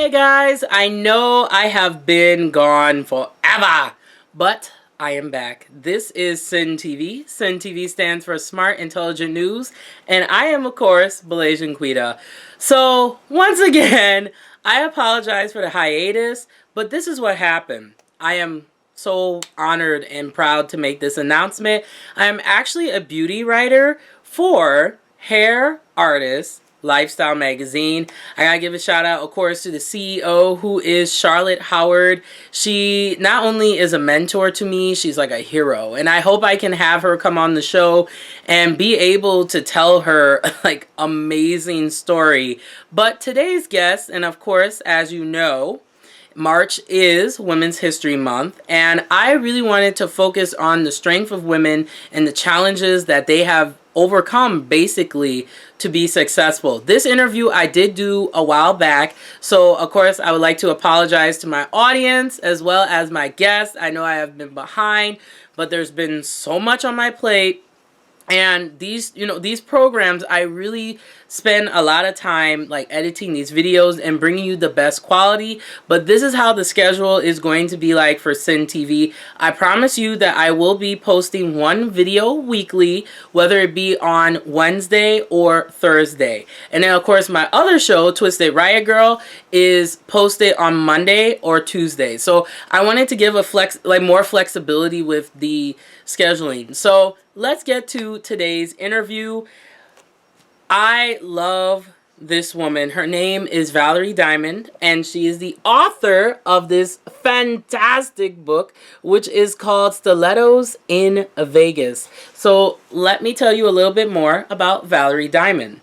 Hey guys, I know I have been gone forever, but I am back. This is Sin TV. Sin TV stands for Smart Intelligent News, and I am, of course, Malaysian Quita. So, once again, I apologize for the hiatus, but this is what happened. I am so honored and proud to make this announcement. I am actually a beauty writer for Hair Artist Lifestyle Magazine. I gotta give a shout out, of course, to the CEO, who is Charlotte Howard. She not only is a mentor to me, she's like a hero. And I hope I can have her come on the show and be able to tell her like amazing story. But today's guest, and of course, as you know, March is Women's History Month, and I really wanted to focus on the strength of women and the challenges that they have overcome basically to be successful. This interview I did do a while back, so of course I would like to apologize to my audience as well as my guests. I know I have been behind, but there's been so much on my plate. And these programs, I really spend a lot of time like editing these videos and bringing you the best quality. But this is how the schedule is going to be like for Sin TV. I promise you that I will be posting one video weekly, whether it be on Wednesday or Thursday. And then of course my other show, Twisted Riot Girl, is posted on Monday or Tuesday. So I wanted to give a more flexibility with the scheduling. So let's get to today's interview. I love this woman. Her name is Valerie Diamond, and she is the author of this fantastic book, which is called Stilettos in Vegas. So let me tell you a little bit more about Valerie Diamond.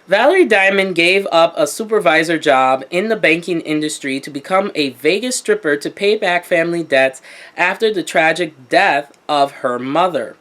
Valerie Diamond gave up a supervisor job in the banking industry to become a Vegas stripper to pay back family debts after the tragic death of her mother.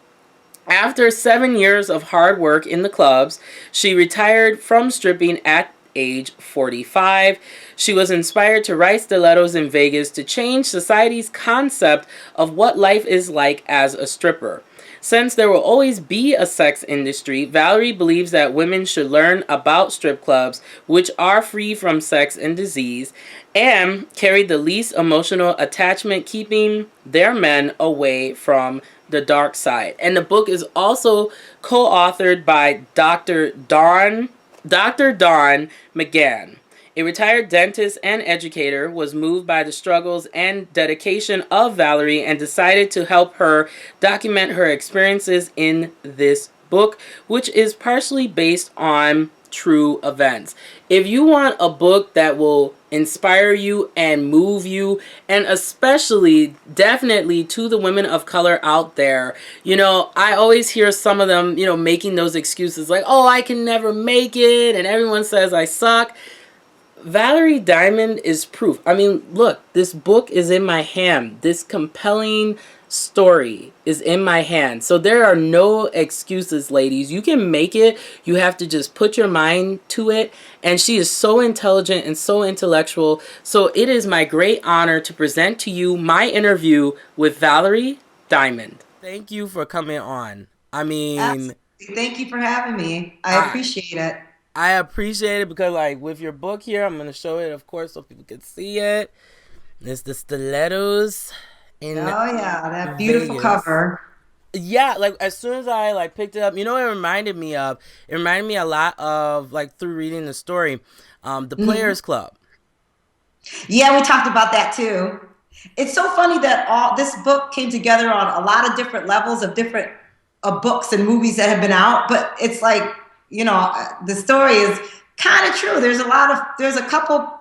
After 7 years of hard work in the clubs, she retired from stripping at age 45. She was inspired to write Stilettos in Vegas to change society's concept of what life is like as a stripper. Since there will always be a sex industry, Valerie believes that women should learn about strip clubs, which are free from sex and disease, and carry the least emotional attachment, keeping their men away from the dark side. And the book is also co-authored by Dr. Dawn McGann. A retired dentist and educator, was moved by the struggles and dedication of Valerie and decided to help her document her experiences in this book, which is partially based on true events. If you want a book that will inspire you and move you, and especially definitely to the women of color out there, I always hear some of them, making those excuses like, oh, I can never make it, and everyone says I suck. Valerie Diamond is proof. I mean, look, this book is in my hand. This compelling story is in my hand. So there are no excuses, ladies. You can make it. You have to just put your mind to it. And she is so intelligent and so intellectual. So it is my great honor to present to you my interview with Valerie Diamond. Thank you for coming on. I mean, Absolutely. Thank you for having me. I appreciate it. I appreciate it because, like, with your book here, I'm going to show it, of course, so people can see it. It's the Stilettos in Oh yeah, that beautiful Vegas. cover. Yeah, like, as soon as I, like, picked it up, you know what it reminded me of? It reminded me a lot of, like, through reading the story, the Mhm. Players Club. Yeah, we talked about that too. It's so funny that all this book came together on a lot of different levels of different books and movies that have been out, but it's like, the story is kind of true. There's a couple,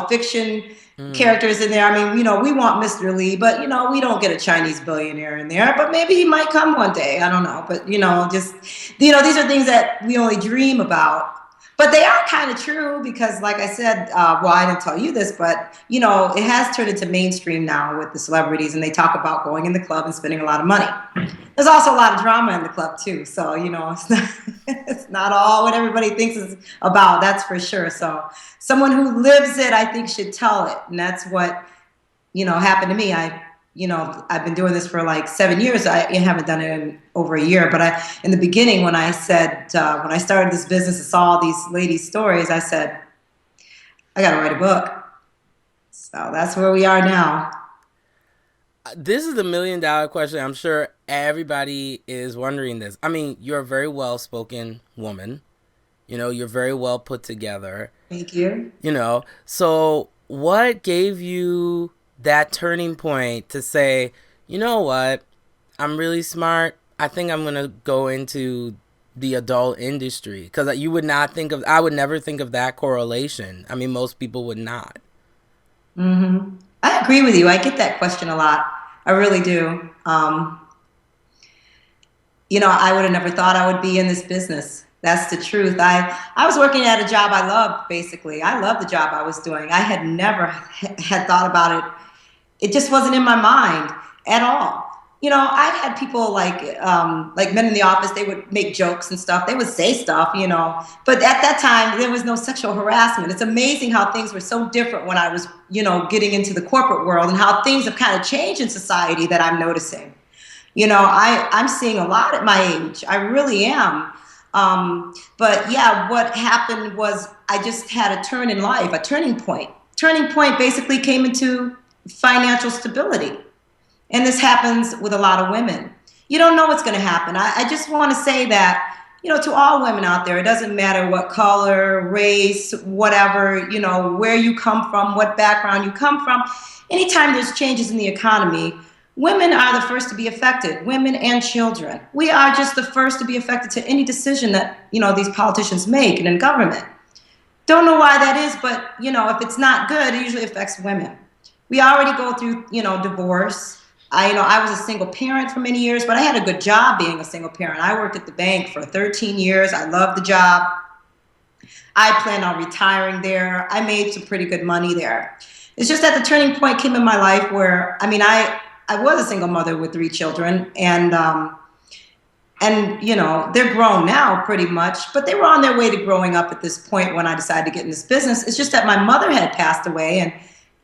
fiction Mm. characters in there. I mean, we want Mr. Lee, but we don't get a Chinese billionaire in there, but maybe he might come one day. I don't know. But these are things that we only dream about. But they are kind of true because, like I said, well, I didn't tell you this, but it has turned into mainstream now with the celebrities, and they talk about going in the club and spending a lot of money. There's also a lot of drama in the club too, so it's not it's not all what everybody thinks is about. That's for sure. So someone who lives it, I think, should tell it, and that's what happened to me. I've been doing this for like 7 years. I haven't done it in over a year, but in the beginning, when I said, when I started this business and saw all these ladies' stories, I said, I got to write a book. So that's where we are now. This is the $1 million question. I'm sure everybody is wondering this. I mean, you're a very well spoken woman. You're very well put together. Thank you. So what gave you that turning point to say, you know what, I'm really smart. I think I'm gonna go into the adult industry, because you would not think of. I would never think of that correlation. I mean, most people would not. I agree with you. I get that question a lot. I really do. I would have never thought I would be in this business. That's the truth. I was working at a job I loved, basically. I loved the job I was doing. I had never had thought about it. It just wasn't in my mind at all. I had people like men in the office. They would make jokes and stuff. They would say stuff, but at that time there was no sexual harassment. It's amazing how things were so different when I was, getting into the corporate world, and how things have kind of changed in society that I'm noticing. I'm seeing a lot at my age. I really am. But yeah, what happened was I just had a turn in life, a turning point. Turning point basically came into financial stability. And this happens with a lot of women. You don't know what's going to happen. I just want to say that, to all women out there, it doesn't matter what color, race, whatever, where you come from, what background you come from. Anytime there's changes in the economy, women are the first to be affected, women and children. We are just the first to be affected to any decision that, these politicians make and in government. Don't know why that is, but, if it's not good, it usually affects women. We already go through, divorce. I was a single parent for many years, but I had a good job being a single parent. I worked at the bank for 13 years. I loved the job. I planned on retiring there. I made some pretty good money there. It's just that the turning point came in my life where, I was a single mother with 3 children, and they're grown now pretty much, but they were on their way to growing up at this point when I decided to get in this business. It's just that my mother had passed away, and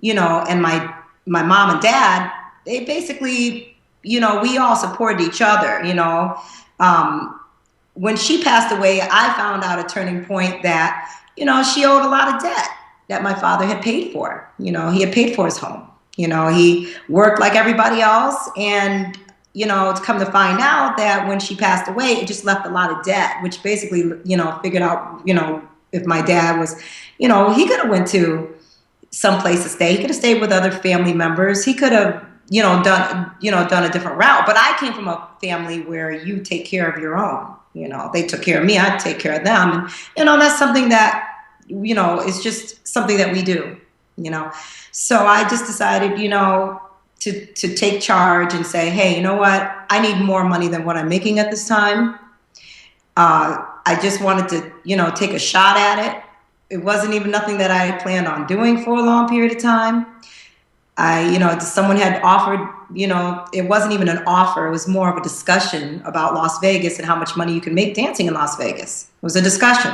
and my mom and dad, they basically, we all supported each other. When she passed away, I found out a turning point that, she owed a lot of debt that my father had paid for. He had paid for his home. He worked like everybody else, and to come to find out that when she passed away, it just left a lot of debt, which basically, figured out, if my dad was, he could have went to some place to stay. He could have stayed with other family members. He could have, done a different route. But I came from a family where you take care of your own. They took care of me. I take care of them. And, that's something that, is just something that we do, So I just decided, to take charge and say, hey, you know what? I need more money than what I'm making at this time. I just wanted to, take a shot at it. It wasn't even nothing that I had planned on doing for a long period of time. Someone had offered, it wasn't even an offer. It was more of a discussion about Las Vegas and how much money you can make dancing in Las Vegas. It was a discussion.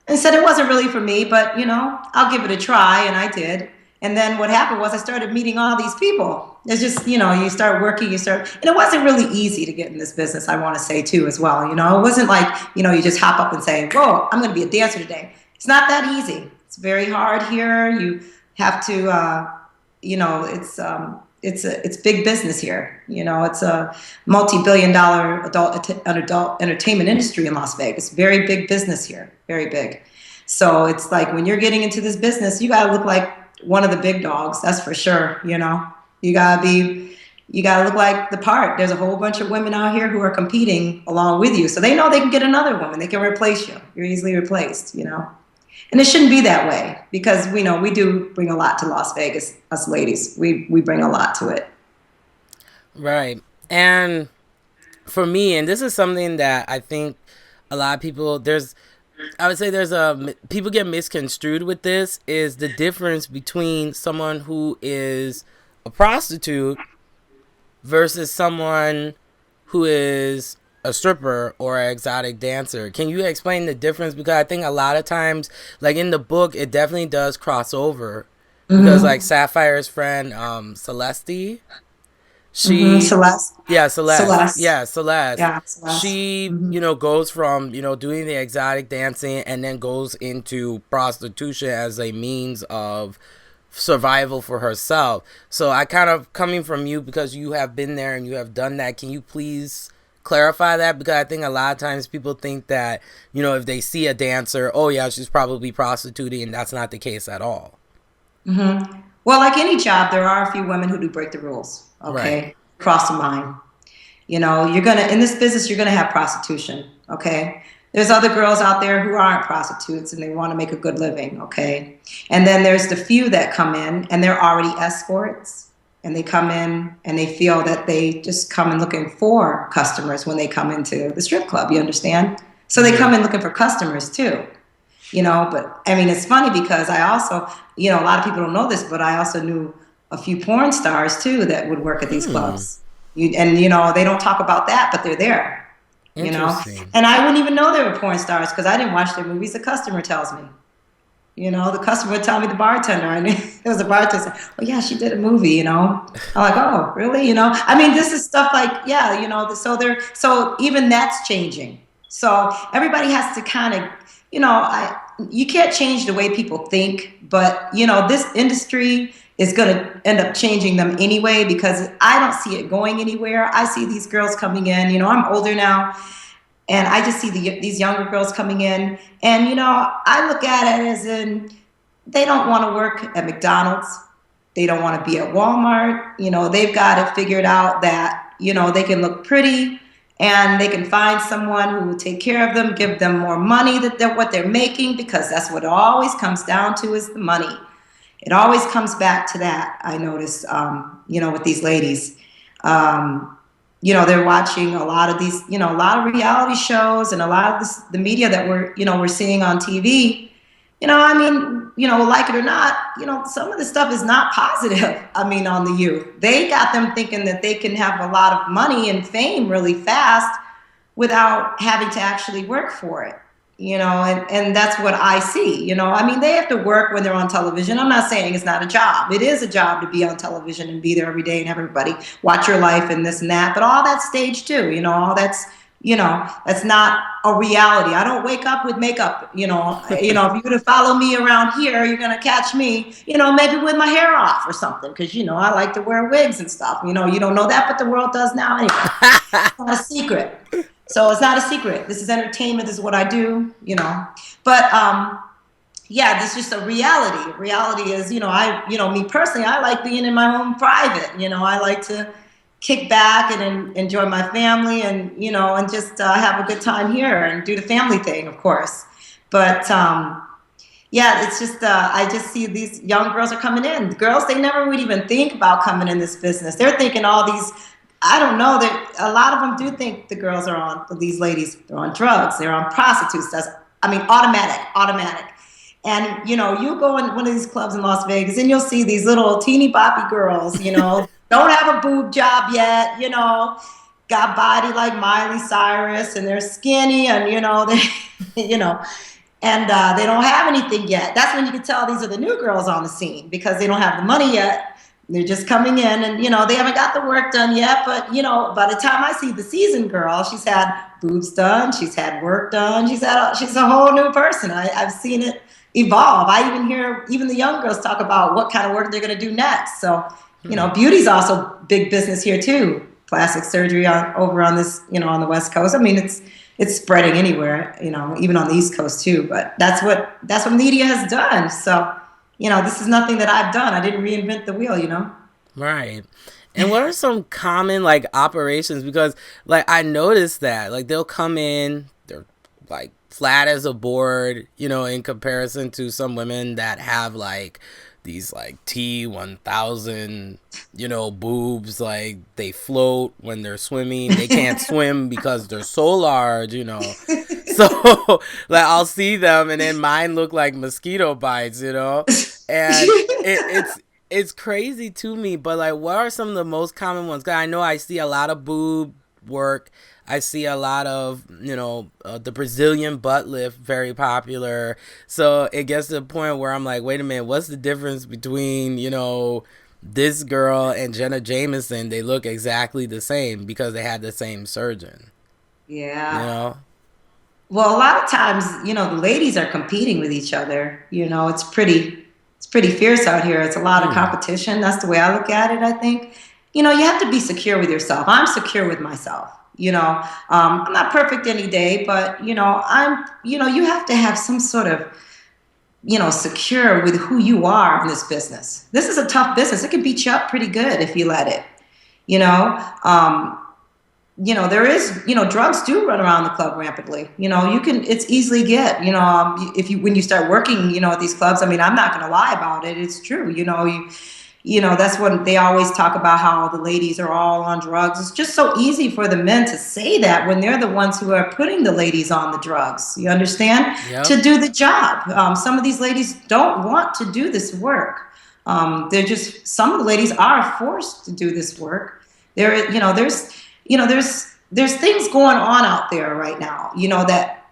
And said it wasn't really for me, but, I'll give it a try. And I did. And then what happened was I started meeting all these people. It's just, you start working, and it wasn't really easy to get in this business, I want to say too, as well. It wasn't like, you just hop up and say, whoa, I'm going to be a dancer today. It's not that easy. It's very hard here. You have to, it's big business here. It's a multi-billion-dollar adult entertainment industry in Las Vegas. Very big business here, very big. So it's like when you're getting into this business, you got to look like one of the big dogs. That's for sure. You gotta look like the part. There's a whole bunch of women out here who are competing along with you, so they know they can get another woman. They can replace you. You're easily replaced. And it shouldn't be that way, because we know we do bring a lot to Las Vegas, us ladies. We bring a lot to it. Right. And for me, and this is something that I think a lot of people, I would say people get misconstrued with this, is the difference between someone who is a prostitute versus someone who is a stripper or an exotic dancer. Can you explain the difference? Because I think a lot of times, like in the book, it definitely does cross over. Because like Sapphire's friend, Celeste, Celeste. yeah, Celeste, Celeste. yeah, Celeste, Yeah, Celeste. she, goes from, doing the exotic dancing and then goes into prostitution as a means of survival for herself. So I kind of, coming from you, because you have been there and you have done that, can you please clarify that? Because I think a lot of times people think that, if they see a dancer, oh yeah, she's probably prostituting, and that's not the case at all. Mm-hmm. Well, like any job, there are a few women who do break the rules. Right. Okay, cross the line. You're gonna in this business, you're gonna have prostitution. Okay, there's other girls out there who aren't prostitutes and they want to make a good living. Okay, and then there's the few that come in and they're already escorts, and they come in and they feel that they just come in looking for customers when they come into the strip club. You understand? So they Mm-hmm. come in looking for customers too. But I mean, it's funny because I also, a lot of people don't know this, but I also knew a few porn stars too that would work at these Hmm. clubs. They don't talk about that, but they're there, you know. Interesting. And I wouldn't even know they were porn stars because I didn't watch their movies. The customer tells me. The customer would tell me, the bartender. I knew there was a bartender. Oh yeah, she did a movie. I'm like, oh really? I mean, this is stuff like, yeah. So even that's changing. So everybody has to kind of, you can't change the way people think, but this industry is going to end up changing them anyway because I don't see it going anywhere. I see these girls coming in. I'm older now, and I just see these younger girls coming in, and I look at it as in they don't want to work at McDonald's, they don't want to be at Walmart. They've got it figured out that they can look pretty, and they can find someone who will take care of them, give them more money than what they're making, because that's what it always comes down to, is the money. It always comes back to that. I notice, with these ladies. They're watching a lot of these, a lot of reality shows, and a lot of the media that we're seeing on TV. I mean, like it or not, some of the stuff is not positive. I mean, on the youth, they got them thinking that they can have a lot of money and fame really fast without having to actually work for it. And that's what I see. I mean, they have to work when they're on television. I'm not saying it's not a job. It is a job to be on television and be there every day and everybody watch your life and this and that. But all that's stage too. All that's not a reality. I don't wake up with makeup. If you're gonna follow me around here, you're gonna catch me. Maybe with my hair off or something, because I like to wear wigs and stuff. You don't know that, but the world does now anyway. It's not a secret. So it's not a secret. This is entertainment. This is what I do, But yeah, this is just a reality. Reality is, me personally, I like being in my home private. I like to kick back and enjoy my family, and and just have a good time here and do the family thing, of course. But yeah, it's just I just see these young girls are coming in. Girls, they never would even think about coming in this business. They're thinking all these. I don't know that a lot of them do think the girls are on, these ladies, they're on drugs, they're on prostitutes. Automatic. And you go in one of these clubs in Las Vegas and you'll see these little teeny boppy girls, don't have a boob job yet, got body like Miley Cyrus, and they're skinny, and they, and they don't have anything yet. That's when you can tell these are the new girls on the scene, because they don't have the money yet. They're just coming in, and they haven't got the work done yet. But by the time I see the seasoned girl, she's had boobs done, she's had work done, she's a whole new person. I've seen it evolve. I even hear the young girls talk about what kind of work they're going to do next. So beauty's also big business here too. Plastic surgery over on this, on the West Coast. I mean, it's spreading anywhere, even on the East Coast too. But that's what media has done. So. This is nothing that I've done. I didn't reinvent the wheel. Right. And what are some common like operations? Because like I noticed that like they'll come in, they're like flat as a board, in comparison to some women that have like these like T1000, boobs, like they float when they're swimming. They can't swim because they're so large, So like I'll see them and then mine look like mosquito bites, and it's crazy to me. But like, what are some of the most common ones? 'Cause I know I see a lot of boob work. I see a lot of the Brazilian butt lift, very popular. So it gets to the point where I'm like, wait a minute, what's the difference between this girl and Jenna Jameson? They look exactly the same because they had the same surgeon. You Yeah. know. Well, a lot of times, the ladies are competing with each other. It's pretty. it's pretty fierce out here. It's a lot of Hmm. competition. That's the way I look at it, I think. You have to be secure with yourself. I'm secure with myself. I'm not perfect any day, but, you have to have some sort of, secure with who you are in this business. This is a tough business. It can beat you up pretty good if you let it, you know. There is, drugs do run around the club rampantly. It's easily get, if you, when you start working, at these clubs, I mean, I'm not going to lie about it. It's true. That's what they always talk about, how the ladies are all on drugs. It's just so easy for the men to say that when they're the ones who are putting the ladies on the drugs. You understand? Yep. To do the job. Some of these ladies don't want to do this work. Some of the ladies are forced to do this work. There's things going on out there right now, that,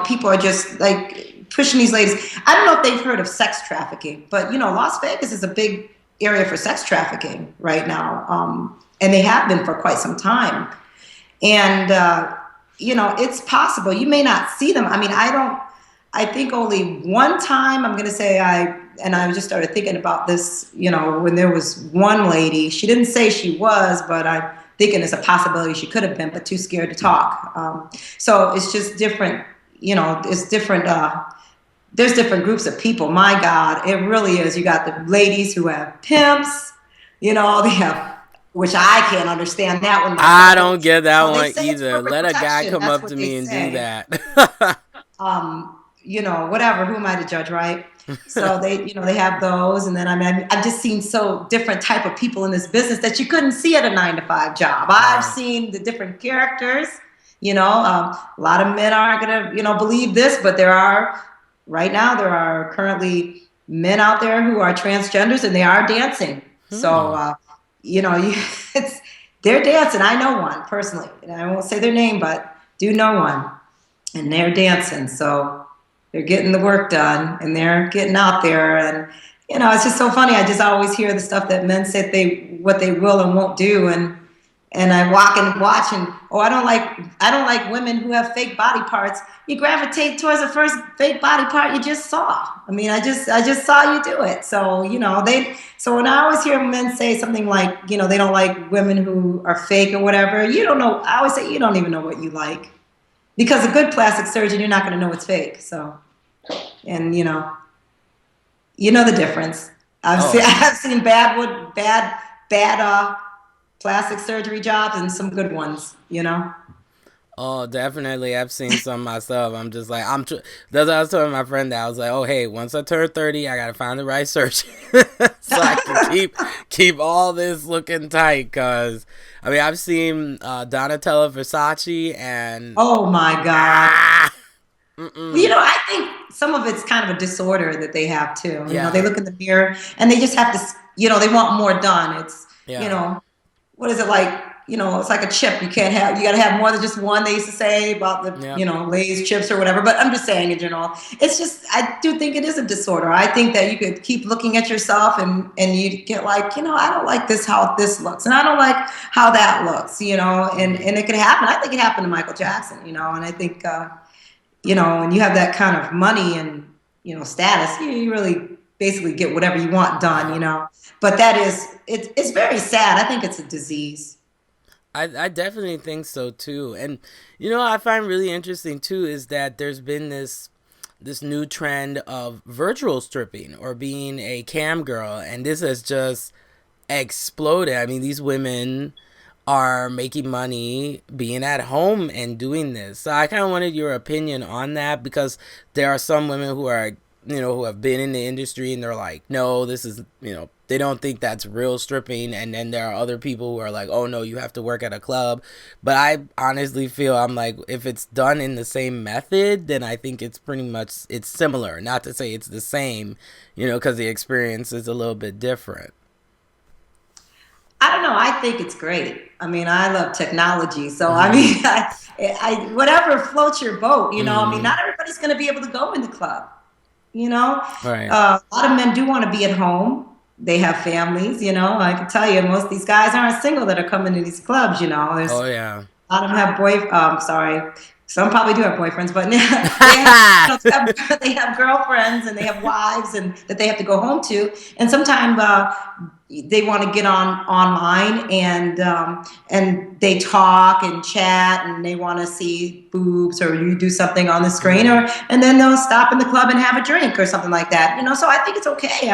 people are just like pushing these ladies. I don't know if they've heard of sex trafficking, but, Las Vegas is a big area for sex trafficking right now. And they have been for quite some time. And, it's possible. You may not see them. I mean, I think only one time I'm going to say and I just started thinking about this, when there was one lady, she didn't say she was, but I'm thinking it's a possibility she could have been, but too scared to talk. So it's just different, it's different. There's different groups of people. My God, it really is. You got the ladies who have pimps, they have, which I can't understand that one I myself. don't get that They one say it's either. corporate Let a guy protection. come That's up what to they me and do say. that. Whatever. Who am I to judge, right? So they have those, and then I mean, I've just seen so different type of people in this business that you couldn't see at a 9 to 5 job. I've Right. seen the different characters. A lot of men aren't gonna, believe this, but right now there are currently men out there who are transgenders and they are dancing. So, Hmm. it's they're dancing. I know one personally, and I won't say their name, but do know one, and they're dancing. So they're getting the work done and they're getting out there. And it's just so funny. I just always hear the stuff that men said what they will and won't do. And I walk and watch, and I don't like women who have fake body parts. You gravitate towards the first fake body part you just saw. I mean, I just saw you do it. So so when I always hear men say something like, they don't like women who are fake or whatever, you don't know. I always say, you don't even know what you like, because a good plastic surgeon, you're not going to know it's fake. So, and you know the difference. I've Oh seen yeah. I've seen bad plastic surgery jobs and some good ones. Oh, definitely. I've seen some myself. I'm just like, that's what I was telling my friend that I was like, oh, hey, once I turn 30, I gotta find the right surgeon so I can keep all this looking tight. Cause I mean, I've seen Donatella Versace and Oh my God. ah, Well, mm-mm. I think some of it's kind of a disorder that they have too. They Yeah, look in the mirror and they just have to, they want more done. It's, yeah, what is it like? It's like a chip. You got to have more than just one. They used to say about the, yeah. Lay's chips or whatever. But I'm just saying in general, it's just, I do think it is a disorder. I think that you could keep looking at yourself and you get like, I don't like this, how this looks. And I don't like how that looks, and it could happen. I think it happened to Michael Jackson, and I think, when you have that kind of money and, status, you really basically get whatever you want done, Yeah. But it's very sad. I think it's a disease. I definitely think so too. And I find really interesting too is that there's been this new trend of virtual stripping or being a cam girl, and this has just exploded. I mean, these women are making money being at home and doing this. So I kind of wanted your opinion on that, because there are some women who are, who have been in the industry and they're like, no, this is, they don't think that's real stripping. And then there are other people who are like, oh no, you have to work at a club. But I honestly feel, I'm like, if it's done in the same method, then I think it's pretty much, it's similar. Not to say it's the same, because the experience is a little bit different. I don't know. I think it's great. I mean, I love technology, so I Mm-hmm. mean, whatever floats your boat. I mean, Mm-hmm. not everybody's going to be able to go in the club. Right. A lot of men do want to be at home. They have families. I can tell you, most of these guys aren't single that are coming to these clubs. There's Oh yeah. a lot of them have sorry. Some probably do have boyfriends, but they have, they have girlfriends and they have wives and that they have to go home to. And sometimes they want to get on online and they talk and chat and they want to see boobs or you do something on the screen or and then they'll stop in the club and have a drink or something like that. So I think it's okay.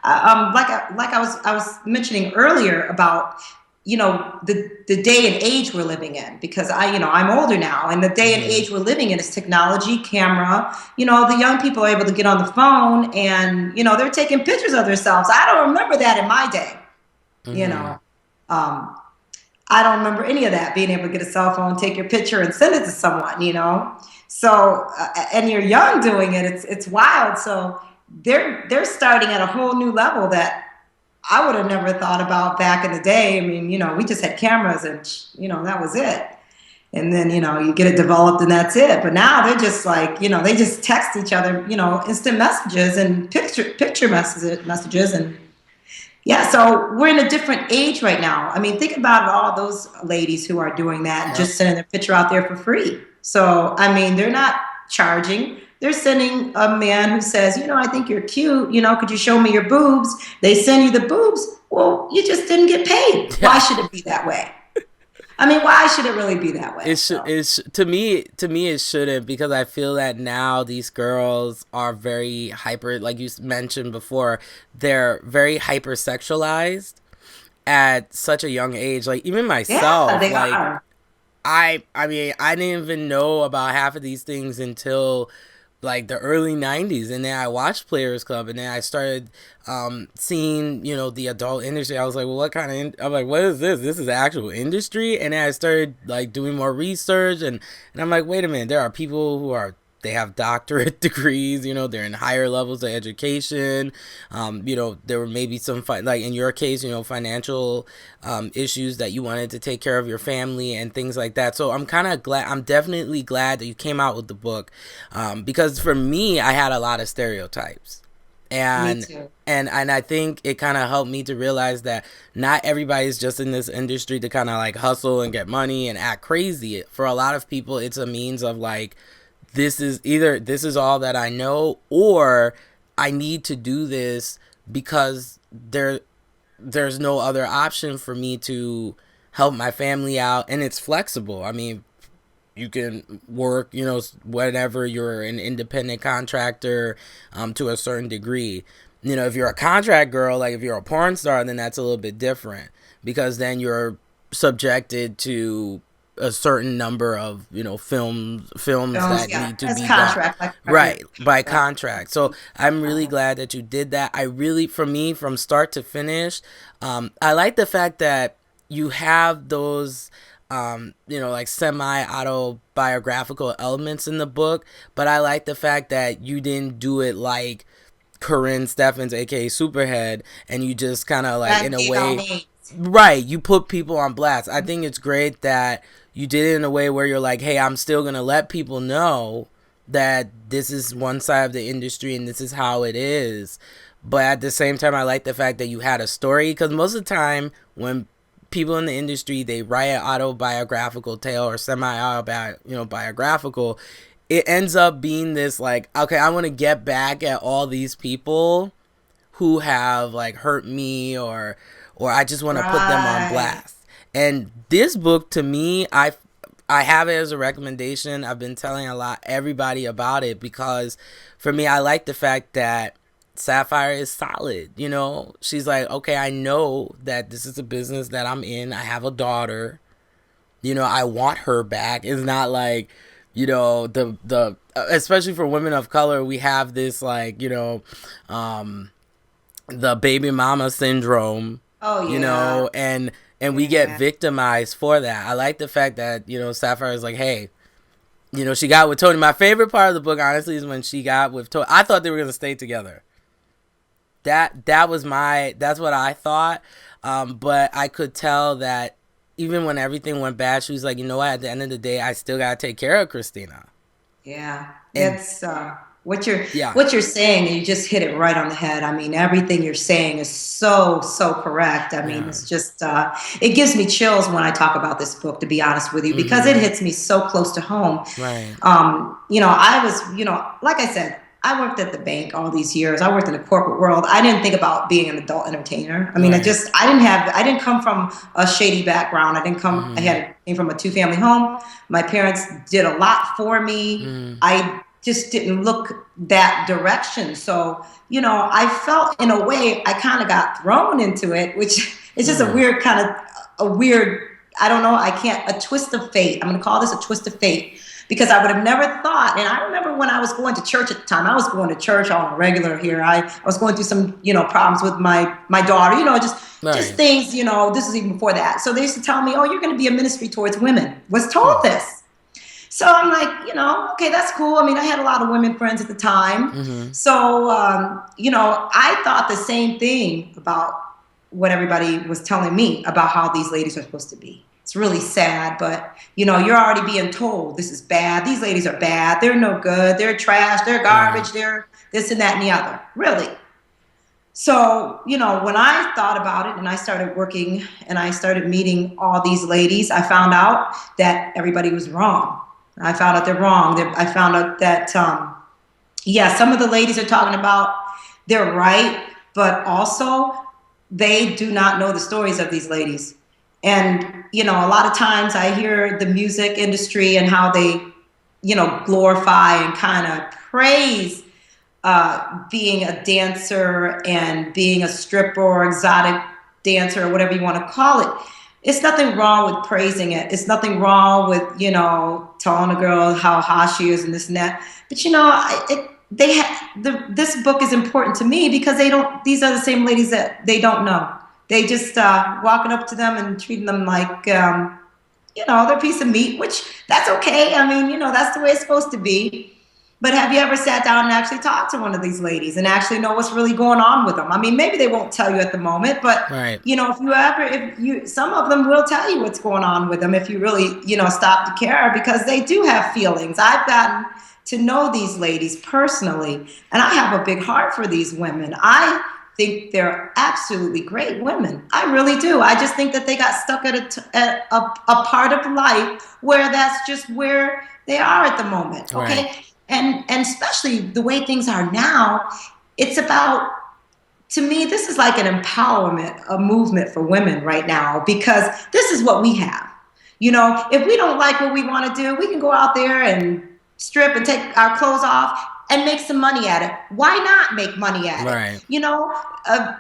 I was mentioning earlier about the day and age we're living in because I'm older now and the day and age we're living in is technology, camera. The young people are able to get on the phone and they're taking pictures of themselves. I don't remember that in my day. um, I don't remember any of that, being able to get a cell phone, take your picture and send it to someone. So and you're young doing it, it's wild. So they're starting at a whole new level that I would have never thought about back in the day. I mean, we just had cameras and, that was it. And then, you get it developed and that's it. But now they're just like, they just text each other, instant messages and picture messages. And yeah, so we're in a different age right now. I mean, think about all those ladies who are doing that and just sending their picture out there for free. So, I mean, they're not charging. They're sending a man who says, I think you're cute. Could you show me your boobs? They send you the boobs. Well, you just didn't get paid. Why should it be that way? I mean, why should it really be that way? It's to me it shouldn't, because I feel that now these girls are very hyper, like you mentioned before, they're very hypersexualized at such a young age. Like even myself, they are. I mean, I didn't even know about half of these things until like the early 90s, and then I watched Players Club, and then I started seeing the adult industry. I was like, well, what kind of I'm like, what is this is actual industry? And then I started like doing more research, and I'm like, wait a minute, there are people who are, they have doctorate degrees, they're in higher levels of education. There were maybe some, like in your case, financial issues that you wanted to take care of your family and things like that. So I'm kind of glad, I'm definitely glad that you came out with the book, because for me, I had a lot of stereotypes. And and I think it kind of helped me to realize that not everybody's just in this industry to kind of like hustle and get money and act crazy. For a lot of people, it's a means of like, this is all that I know, or I need to do this because there's no other option for me to help my family out, and it's flexible. I mean, you can work, whatever, you're an independent contractor to a certain degree. If you're a contract girl, like if you're a porn star, then that's a little bit different, because then you're subjected to a certain number of films that need to be done, right, by contract. So I'm really glad that you did that. I really, for me, from start to finish, I like the fact that you have those like semi autobiographical elements in the book, but I like the fact that you didn't do it like Corinne Steffens, aka Superhead, and you just kind of like, in a way, right, you put people on blast. I think it's great that you did it in a way where you're like, hey, I'm still going to let people know that this is one side of the industry and this is how it is. But at the same time, I like the fact that you had a story, because most of the time when people in the industry, they write an autobiographical tale or biographical, it ends up being this like, okay, I want to get back at all these people who have like hurt me, or I just want to put them on blast. And this book, to me, I have it as a recommendation. I've been telling everybody about it, because for me, I like the fact that Sapphire is solid. She's like, okay, I know that this is a business that I'm in. I have a daughter. I want her back. It's not like, the especially for women of color, we have this like, the baby mama syndrome. Oh yeah. And we get victimized for that. I like the fact that, Sapphire is like, hey, she got with Tony. My favorite part of the book, honestly, is when she got with Tony. I thought they were going to stay together. That's what I thought. But I could tell that even when everything went bad, she was like, at the end of the day, I still got to take care of Christina. Yeah. And What you're Yeah. what you're saying, and you just hit it right on the head. I mean, everything you're saying is so correct. I mean, Yeah. it's just it gives me chills when I talk about this book, to be honest with you, because it hits me so close to home. Right. I was, like I said, I worked at the bank all these years. I worked in the corporate world. I didn't think about being an adult entertainer. I mean, Right. I didn't come from a shady background. Came from a two-family home. My parents did a lot for me. I just didn't look that direction. So, I felt in a way I kind of got thrown into it, which is just a weird, I don't know, a twist of fate. I'm going to call this a twist of fate, because I would have never thought. And I remember when I was going to church at the time, I was going to church on a regular here. I was going through some, problems with my daughter, just things, this is even before that. So they used to tell me, oh, you're going to be a ministry towards women. Was told this. So I'm like, okay, that's cool. I mean, I had a lot of women friends at the time. So, I thought the same thing about what everybody was telling me about how these ladies are supposed to be. It's really sad, but, you're already being told this is bad. These ladies are bad. They're no good. They're trash. They're garbage. They're this and that and the other. Really. So, when I thought about it and I started working and I started meeting all these ladies, I found out that everybody was wrong. I found out they're wrong. I found out that, some of the ladies are talking about, they're right, but also they do not know the stories of these ladies. And, a lot of times I hear the music industry and how they, glorify and kind of praise being a dancer and being a stripper or exotic dancer or whatever you want to call it. It's nothing wrong with praising it. It's nothing wrong with, telling a girl how hot she is and this and that. But, this book is important to me because these are the same ladies that they don't know. They just walking up to them and treating them like, they're a piece of meat, which that's okay. I mean, that's the way it's supposed to be. But have you ever sat down and actually talked to one of these ladies and actually know what's really going on with them? I mean, maybe they won't tell you at the moment, but some of them will tell you what's going on with them if you really, stop to care, because they do have feelings. I've gotten to know these ladies personally, and I have a big heart for these women. I think they're absolutely great women. I really do. I just think that they got stuck at a part of life where that's just where they are at the moment. Okay. Right. And especially the way things are now, it's about, to me, this is like an empowerment, a movement for women right now, because this is what we have. If we don't like what we want to do, we can go out there and strip and take our clothes off and make some money at it. Why not make money at it?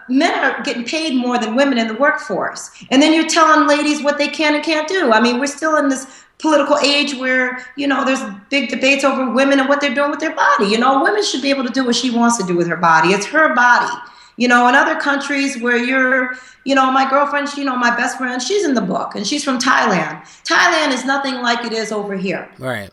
Men are getting paid more than women in the workforce. And then you're telling ladies what they can and can't do. I mean, we're still in this political age where, there's big debates over women and what they're doing with their body. Women should be able to do what she wants to do with her body. It's her body. In other countries where you're, my girlfriend, my best friend, she's in the book and she's from Thailand. Thailand is nothing like it is over here. Right.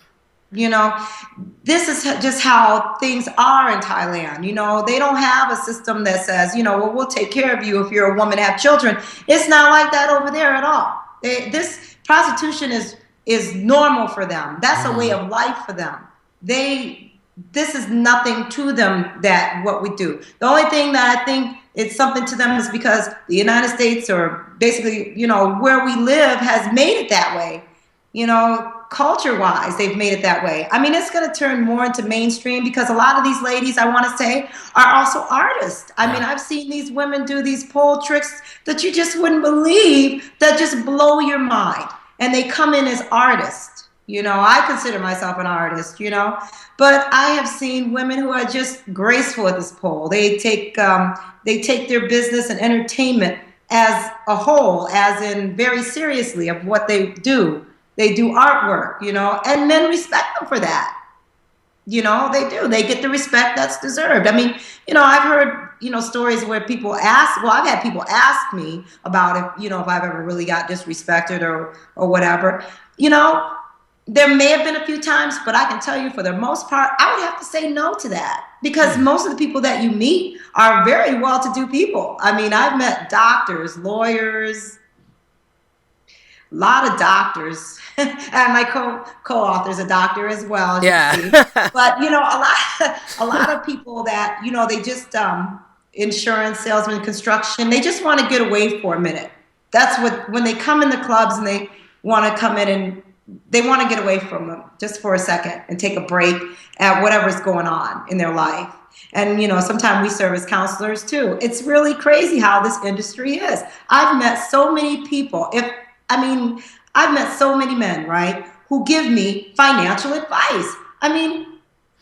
This is just how things are in Thailand. They don't have a system that says, well, we'll take care of you if you're a woman, have children. It's not like that over there at all. This prostitution is normal for them. That's a way of life for them. This is nothing to them that what we do. The only thing that I think it's something to them is because the United States, or basically, where we live, has made it that way. Culture-wise, they've made it that way. I mean, it's going to turn more into mainstream because a lot of these ladies, I want to say, are also artists. I mean, I've seen these women do these pole tricks that you just wouldn't believe, that just blow your mind. And they come in as artists. I consider myself an artist, but I have seen women who are just graceful at this pole. They take their business and entertainment as a whole, as in very seriously of what they do. They do artwork, and men respect them for that. They do. They get the respect that's deserved. I mean, I've heard, stories where people I've had people ask me about if I've ever really got disrespected or whatever. There may have been a few times, but I can tell you for the most part, I would have to say no to that, because most of the people that you meet are very well-to-do people. I mean, I've met doctors, lawyers, a lot of doctors, and my co-author's a doctor as well. As you see. But a a lot of people that, they just, insurance salesmen, construction, they just want to get away for a minute. That's what, when they come in the clubs and they want to come in and they want to get away from them just for a second and take a break at whatever's going on in their life. And, sometimes we serve as counselors too. It's really crazy how this industry is. I've met so many people. I've met so many men, right, who give me financial advice.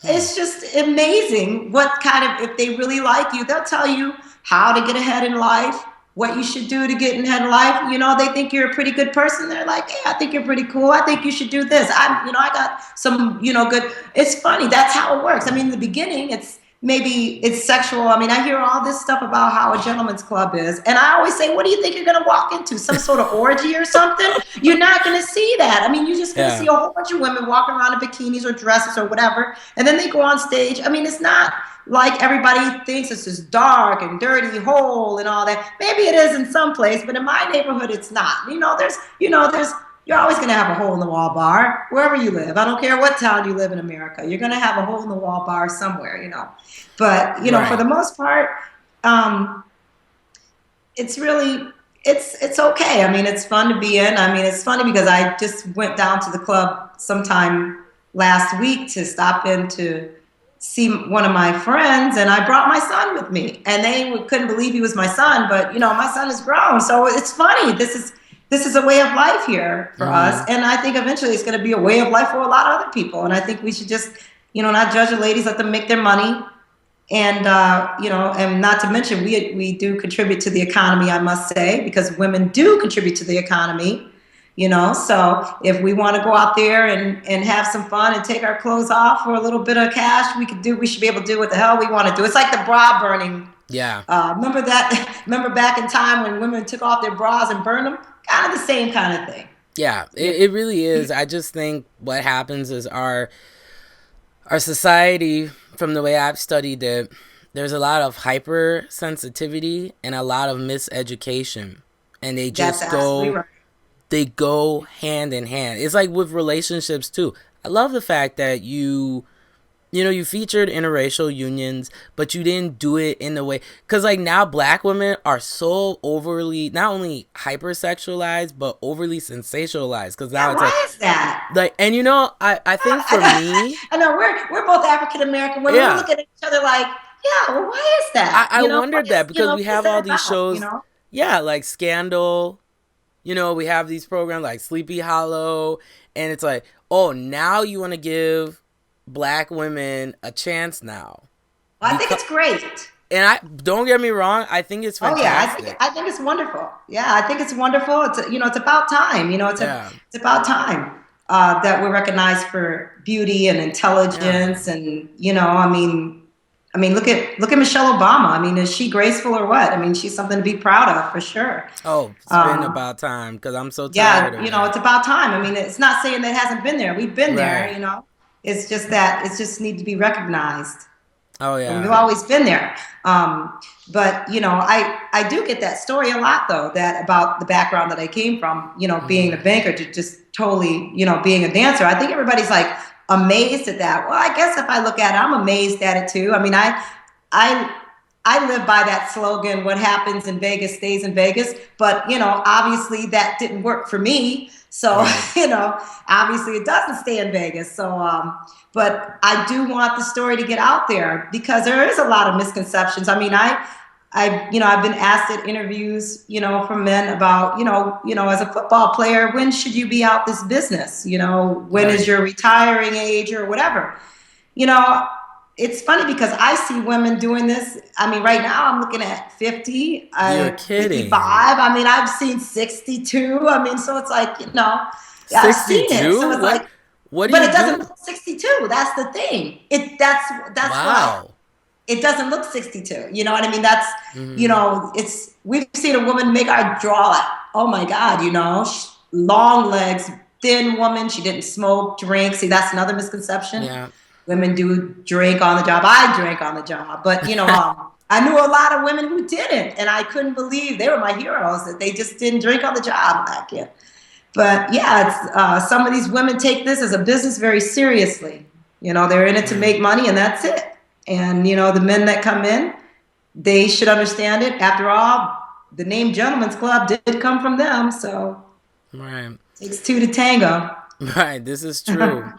It's just amazing what kind of, if they really like you, they'll tell you how to get ahead in life, what you should do to get ahead in life. They think you're a pretty good person. They're like, hey, I think you're pretty cool. I think you should do this. I got some, good. It's funny. That's how it works. In the beginning, maybe it's sexual. I hear all this stuff about how a gentleman's club is. And I always say, what do you think you're going to walk into? Some sort of orgy or something? You're not going to see that. You're just going to see a whole bunch of women walking around in bikinis or dresses or whatever. And then they go on stage. It's not like everybody thinks it's this dark and dirty hole and all that. Maybe it is in some place, but in my neighborhood, it's not. You're always going to have a hole in the wall bar wherever you live. I don't care what town you live in America. You're going to have a hole in the wall bar somewhere, But, Right. for the most part, it's really, it's okay. It's fun to be in. It's funny because I just went down to the club sometime last week to stop in to see one of my friends, and I brought my son with me, and they couldn't believe he was my son. But my son is grown, so it's funny. This is a way of life here for us, and I think eventually it's going to be a way of life for a lot of other people. And I think we should just not judge the ladies, let them make their money, and and not to mention we do contribute to the economy, I must say, because women do contribute to the economy. So if we want to go out there and have some fun and take our clothes off for a little bit of cash, we should be able to do what the hell we want to do. It's like the bra burning. Yeah. Remember that? Remember back in time when women took off their bras and burned them? Kind of the same kind of thing. Yeah, it really is. I just think what happens is our society, from the way I've studied it, there's a lot of hypersensitivity and a lot of miseducation. And they That's just absolutely right. they go hand in hand. It's like with relationships too. I love the fact that you featured interracial unions, but you didn't do it in the way, because like now black women are so overly, not only hypersexualized, but overly sensationalized. Because now it's why is that? and I think for me, I know we're both African American women. Yeah. We look at each other like, yeah, well, why is that? I wondered that because we have all these shows, You know? yeah, like Scandal. We have these programs like Sleepy Hollow, and it's like, oh, now you want to give black women a chance now. Well, I think it's great. And I don't get me wrong, I think it's Oh yeah, fantastic. I think it's wonderful. Yeah, I think it's wonderful. It's about time. It's about time that we're recognized for beauty and intelligence, and look at Michelle Obama. Is she graceful or what? She's something to be proud of for sure. Oh, it's been about time because I'm so tired of it. It's about time. It's not saying that it hasn't been there. We've been Right. there. It's just that it's just need to be recognized. Oh yeah. We've always been there. But I do get that story a lot though, that about the background that I came from, being a banker to just totally, being a dancer. I think everybody's like amazed at that. Well, I guess if I look at it, I'm amazed at it too. I live by that slogan, what happens in Vegas stays in Vegas. But, obviously that didn't work for me. So, obviously it doesn't stay in Vegas. So, but I do want the story to get out there because there is a lot of misconceptions. I've been asked at interviews, from men about, as a football player, when should you be out this business? When is your retiring age or whatever? It's funny because I see women doing this. Right now I'm looking at 50, You're kidding. 55. I've seen 62. So it's like, I've seen it. So it's like, what do but you it doesn't do? look 62. That's the thing. That's Wow. why it doesn't look 62. You know what I mean? That's, we've seen a woman make our draw like, oh my God, long legs, thin woman. She didn't smoke, drink. See, that's another misconception. Yeah. Women do drink on the job. I drank on the job, but I knew a lot of women who didn't, and I couldn't believe they were my heroes that they just didn't drink on the job back then. But yeah, some of these women take this as a business very seriously. They're in it to make money, and that's it. And the men that come in, they should understand it. After all, the name Gentlemen's Club did come from them, so Right. it takes two to tango. Right. This is true.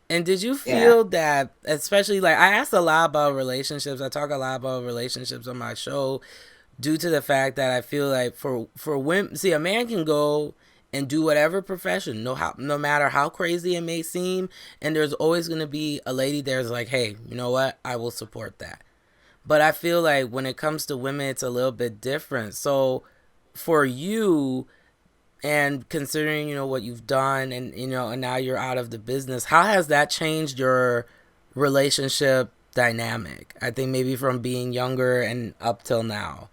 And did you Yeah. feel that, especially like I asked a lot about relationships, I talk a lot about relationships on my show, due to the fact that I feel like for women, see, a man can go and do whatever profession, no matter how crazy it may seem, and there's always going to be a lady there's like, hey, you know what, I will support that. But I feel like when it comes to women, it's a little bit different. So for you, and considering what you've done, and and now you're out of the business, how has that changed your relationship dynamic? I think maybe from being younger and up till now.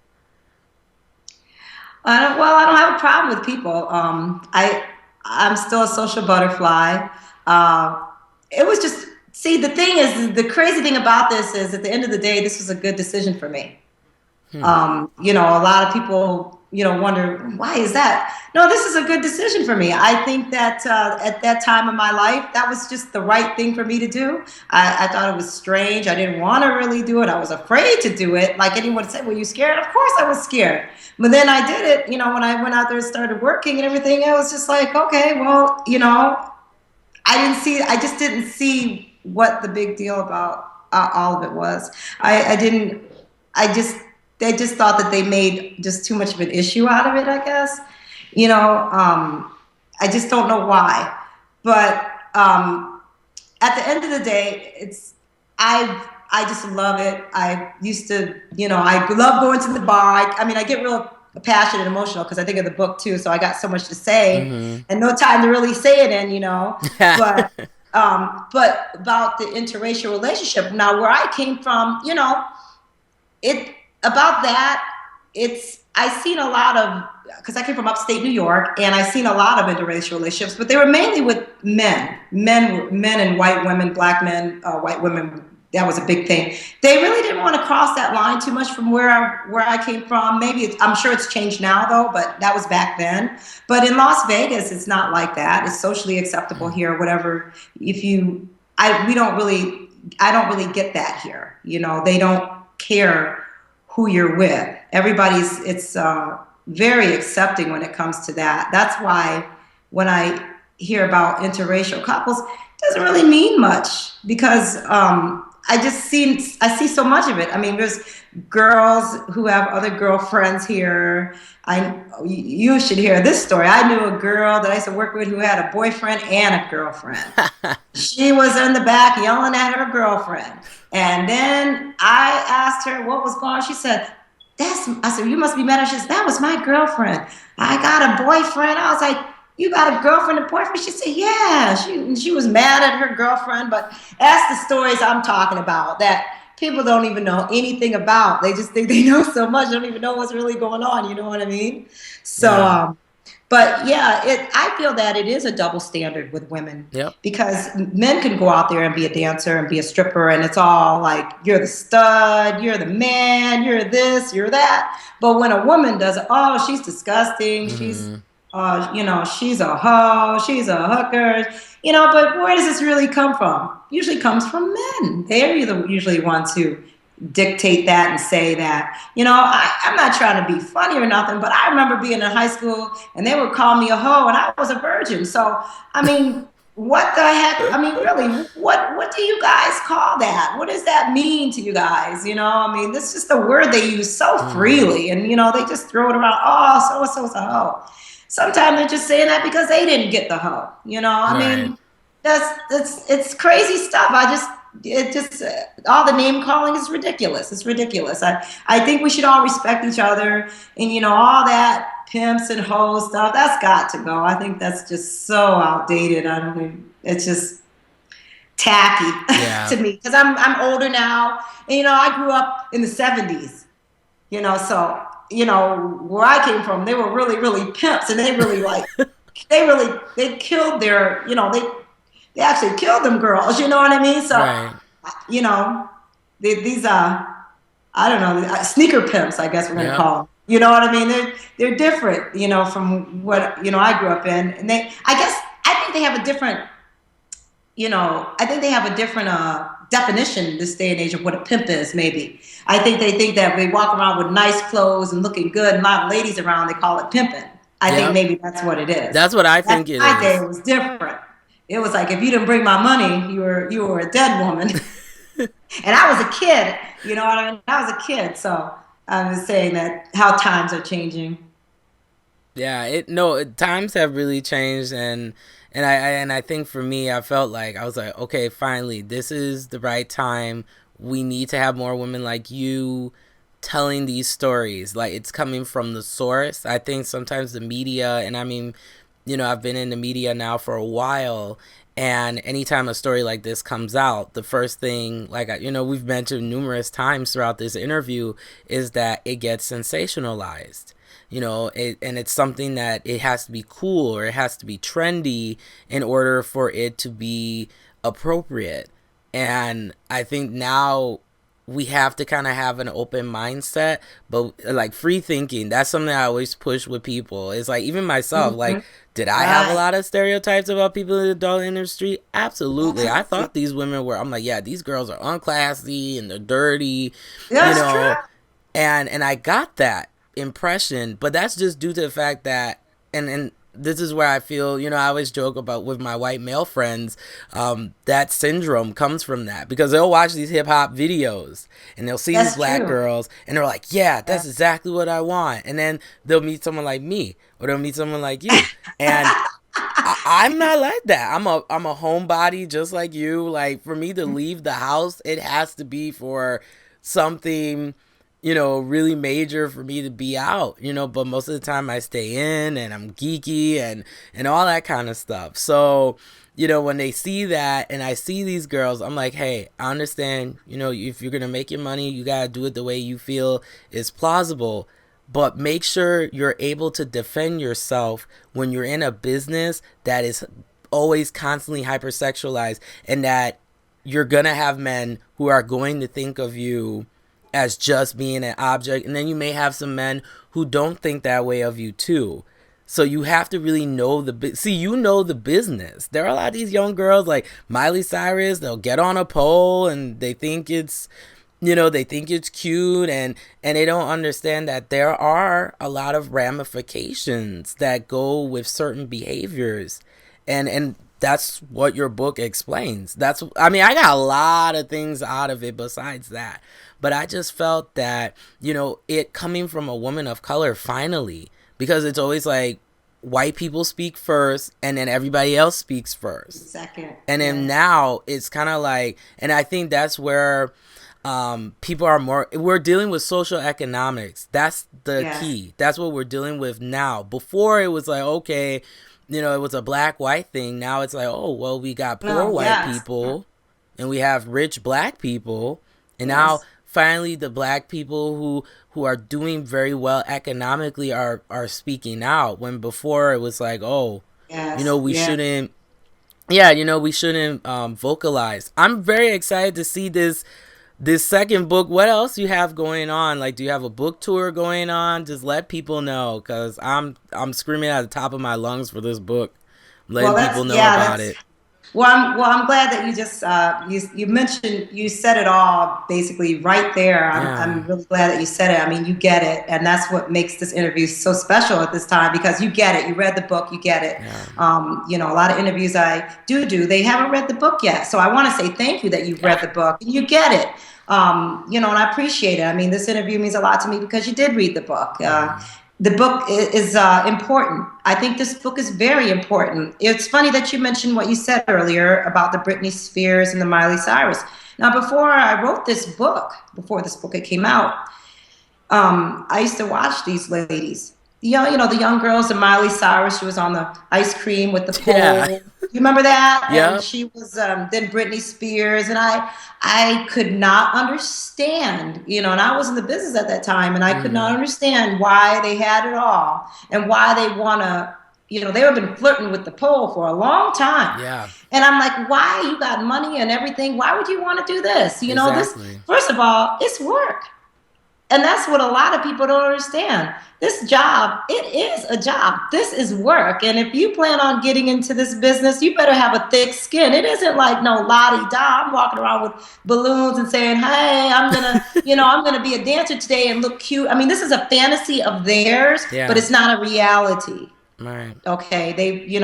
I don't have a problem with people. I'm still a social butterfly. Uh, it was just see the thing is the crazy thing about this is at the end of the day, this was a good decision for me. Hmm. A lot of people, wonder why is that? No, this is a good decision for me. I think that at that time of my life, that was just the right thing for me to do. I thought it was strange. I didn't want to really do it. I was afraid to do it. Like anyone said, were you scared? Of course I was scared. But then I did it, when I went out there and started working and everything, I was just like, okay, well, I just didn't see what the big deal about all of it was. I didn't, they just thought that they made just too much of an issue out of it, I guess. I just don't know why. But at the end of the day, I just love it. I used to, I love going to the bar. I mean, I get real passionate and emotional because I think of the book too. So I got so much to say Mm-hmm. and no time to really say it in, But but about the interracial relationship. Now, where I came from, it about that. I seen a lot of because I came from upstate New York, and I seen a lot of interracial relationships, but they were mainly with men and white women, black men, white women. That was a big thing. They really didn't want to cross that line too much from where I came from. Maybe I'm sure it's changed now though, but that was back then. But in Las Vegas, it's not like that. It's socially acceptable here. Whatever. If you, we don't really. I don't really get that here. They don't care who you're with. It's very accepting when it comes to that. That's why when I hear about interracial couples, it doesn't really mean much because I see so much of it. I mean, there's girls who have other girlfriends here. You should hear this story. I knew a girl that I used to work with who had a boyfriend and a girlfriend. She was in the back yelling at her girlfriend. And then I asked her what was going on. She said, I said, you must be mad. She said, that was my girlfriend. I got a boyfriend. I was like, you got a girlfriend and boyfriend? She said, yeah. She was mad at her girlfriend. But that's the stories I'm talking about that people don't even know anything about. They just think they know so much. They don't even know what's really going on. You know what I mean? So, Yeah. but yeah, I feel that it is a double standard with women Yep. because men can go out there and be a dancer and be a stripper, and it's all like you're the stud, you're the man, you're this, you're that. But when a woman does it, oh, she's disgusting. Mm-hmm. She's a hoe, she's a hooker. But where does this really come from? Usually comes from men. They're usually ones who dictate that and say that. I'm not trying to be funny or nothing, but I remember being in high school and they would call me a hoe and I was a virgin. So, I mean, what the heck? I mean, really, what do you guys call that? What does that mean to you guys? I mean, this is the word they use so freely and, they just throw it around. Oh, so-and-so's a hoe. Sometimes they're just saying that because they didn't get the hoe. I Right. mean, it's crazy stuff. All the name calling is ridiculous. It's ridiculous. I think we should all respect each other, and all that pimps and hoes stuff. That's got to go. I think that's just so outdated. I don't mean it's just tacky Yeah. to me because I'm older now, and I grew up in the '70s. So where I came from, they were really really pimps, and they really they killed their they actually killed them girls. You know what I mean? So, Right. you know, these I don't know, sneaker pimps, I guess we're gonna Yep. call them. You know what I mean? They're different, from what I grew up in, and I think they have a different, I think they have a different definition this day and age of what a pimp is, maybe. I think they think that they walk around with nice clothes and looking good and a lot of ladies around, they call it pimping. I think Yep. maybe that's what it is. That's what I Back think in it my day, is. it was different. It was like if you didn't bring my money, you were a dead woman. And I was a kid, you know what I mean? I was a kid, so I was saying that how times are changing. Yeah, times have really changed, and I think for me, I felt like I was like, okay, finally, this is the right time. We need to have more women like you telling these stories. Like it's coming from the source. I think sometimes the media, and I mean, I've been in the media now for a while, and anytime a story like this comes out, the first thing, like we've mentioned numerous times throughout this interview, is that it gets sensationalized. And it's something that it has to be cool or it has to be trendy in order for it to be appropriate. And I think now we have to kind of have an open mindset, but like free thinking, that's something I always push with people. It's like even myself, like, Mhm. did I have a Right. lot of stereotypes about people in the adult industry? Absolutely. I Absolutely. thought these women were, I'm like, yeah, these girls are unclassy and they're dirty, you That's true. know, and I got that impression, but that's just due to the fact that, and this is where I feel, I always joke about with my white male friends, that syndrome comes from that because they'll watch these hip hop videos and they'll see these That's black true. girls and they're like, yeah, Yeah. that's exactly what I want. And then they'll meet someone like me or they'll meet someone like you, and I'm not like that. I'm a homebody just like you. Like for me to leave the house, it has to be for something, really major for me to be out. But most of the time I stay in and I'm geeky and all that kind of stuff. So, when they see that and I see these girls, I'm like, hey, I understand. If you're gonna make your money, you gotta do it the way you feel is plausible, but make sure you're able to defend yourself when you're in a business that is always constantly hypersexualized and that you're gonna have men who are going to think of you as just being an object, and then you may have some men who don't think that way of you too. So you have to really know the business. There are a lot of these young girls like Miley Cyrus, they'll get on a pole and they think it's cute, and they don't understand that there are a lot of ramifications that go with certain behaviors, and that's what your book explains. I got a lot of things out of it besides that, but I just felt that it coming from a woman of color finally, because it's always like white people speak first and then everybody else speaks first, Second. and then Yeah. now it's kind of like, and I think that's where people are more, we're dealing with social economics. That's the Yes. key. That's what we're dealing with now. Before it was like, okay, it was a black white thing. Now it's like, oh, well, we got poor No. white Yes. people and we have rich black people, and now Yes. finally the black people who are doing very well economically are speaking out, when before it was like, oh, Yes. we Yeah. shouldn't, yeah, we shouldn't vocalize. I'm very excited to see this second book. What else you have going on? Like, do you have a book tour going on? Just let people know, because I'm screaming at the top of my lungs for this book. I'm letting Well, people that's know yeah. about That's it. well. I'm glad that you just you mentioned you said it all basically right there. I'm Yeah, really glad that you said it. I mean, you get it, and that's what makes this interview so special at this time because you get it. You read the book, you get it. yeah, A lot of interviews I do, they haven't read the book yet. So I want to say thank you that you've yeah, read the book and you get it. And I appreciate it. I mean, this interview means a lot to me because you did read the book. yeah. The book is important. I think this book is very important. It's funny that you mentioned what you said earlier about the Britney Spears and the Miley Cyrus. Now, before I wrote this book, before this book had came out, I used to watch these ladies. The young girls and Miley Cyrus. She was on the ice cream with the Yeah. pole. You remember that? And Yep. she was then Britney Spears, and I could not understand. And I was in the business at that time, and I could not Mm, understand why they had it all and why they want to. They have been flirting with the pole for a long time. yeah, And I'm like, why? You got money and everything. Why would you want to do this? This, exactly. first of all, it's work. and that's what a lot of people don't understand. This job, it is a job. This is work. And if you plan on getting into this business, you better have a thick skin. It isn't like no la-di-da. I'm walking around with balloons and saying, hey, I'm gonna be a dancer today and look cute. I mean, this is a fantasy of theirs, but Yeah. it's not a reality. Right. Okay, you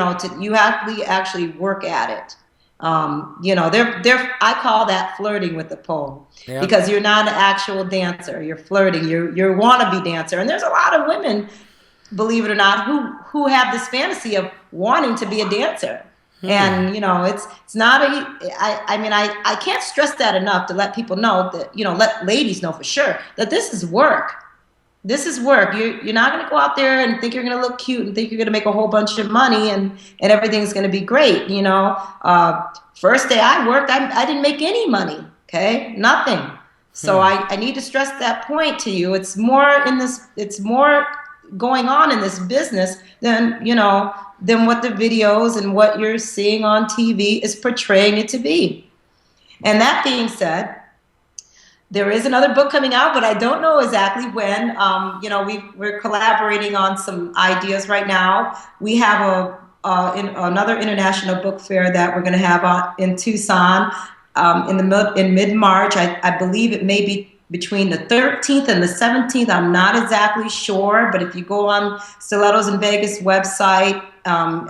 have to actually work at it. They're I call that flirting with the pole, Yep. because you're not an actual dancer. You're flirting. You're a wannabe dancer, and there's a lot of women, believe it or not, who have this fantasy of wanting to be a dancer. Hmm. And it's not I can't stress that enough, to let people know that, let ladies know for sure that this is work. This is work. You're not going to go out there and think you're going to look cute and think you're going to make a whole bunch of money, and everything's going to be great. First day I worked, I didn't make any money. Okay, nothing. So Hmm. I need to stress that point to you. It's more in this. It's more going on in this business than what the videos and what you're seeing on TV is portraying it to be. And that being said, there is another book coming out, but I don't know exactly when. We're collaborating on some ideas right now. We have another international book fair that we're going to have in Tucson in mid March. I believe it may be between the 13th and the 17th. I'm not exactly sure, but if you go on Stilettos in Vegas website,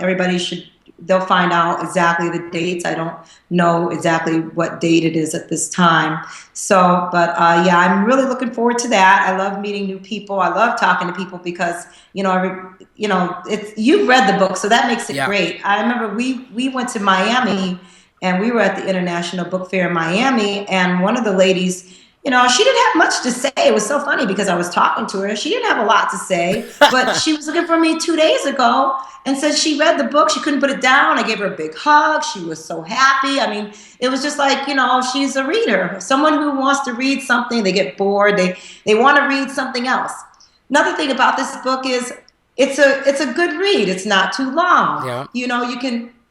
everybody should they'll find out exactly the dates. I don't know exactly what date it is at this time. So, but yeah, I'm really looking forward to that. I love meeting new people. I love talking to people because it's you've read the book, so that makes it Yeah. great. I remember we went to Miami, and we were at the International Book Fair in Miami, and one of the ladies. She didn't have much to say. It was so funny because I was talking to her. She didn't have a lot to say, but she was looking for me 2 days ago and said she read the book. She couldn't put it down. I gave her a big hug. She was so happy. I mean, it was just like, she's a reader. Someone who wants to read something, they get bored. They want to read something else. Another thing about this book is it's a good read. It's not too long. Yeah.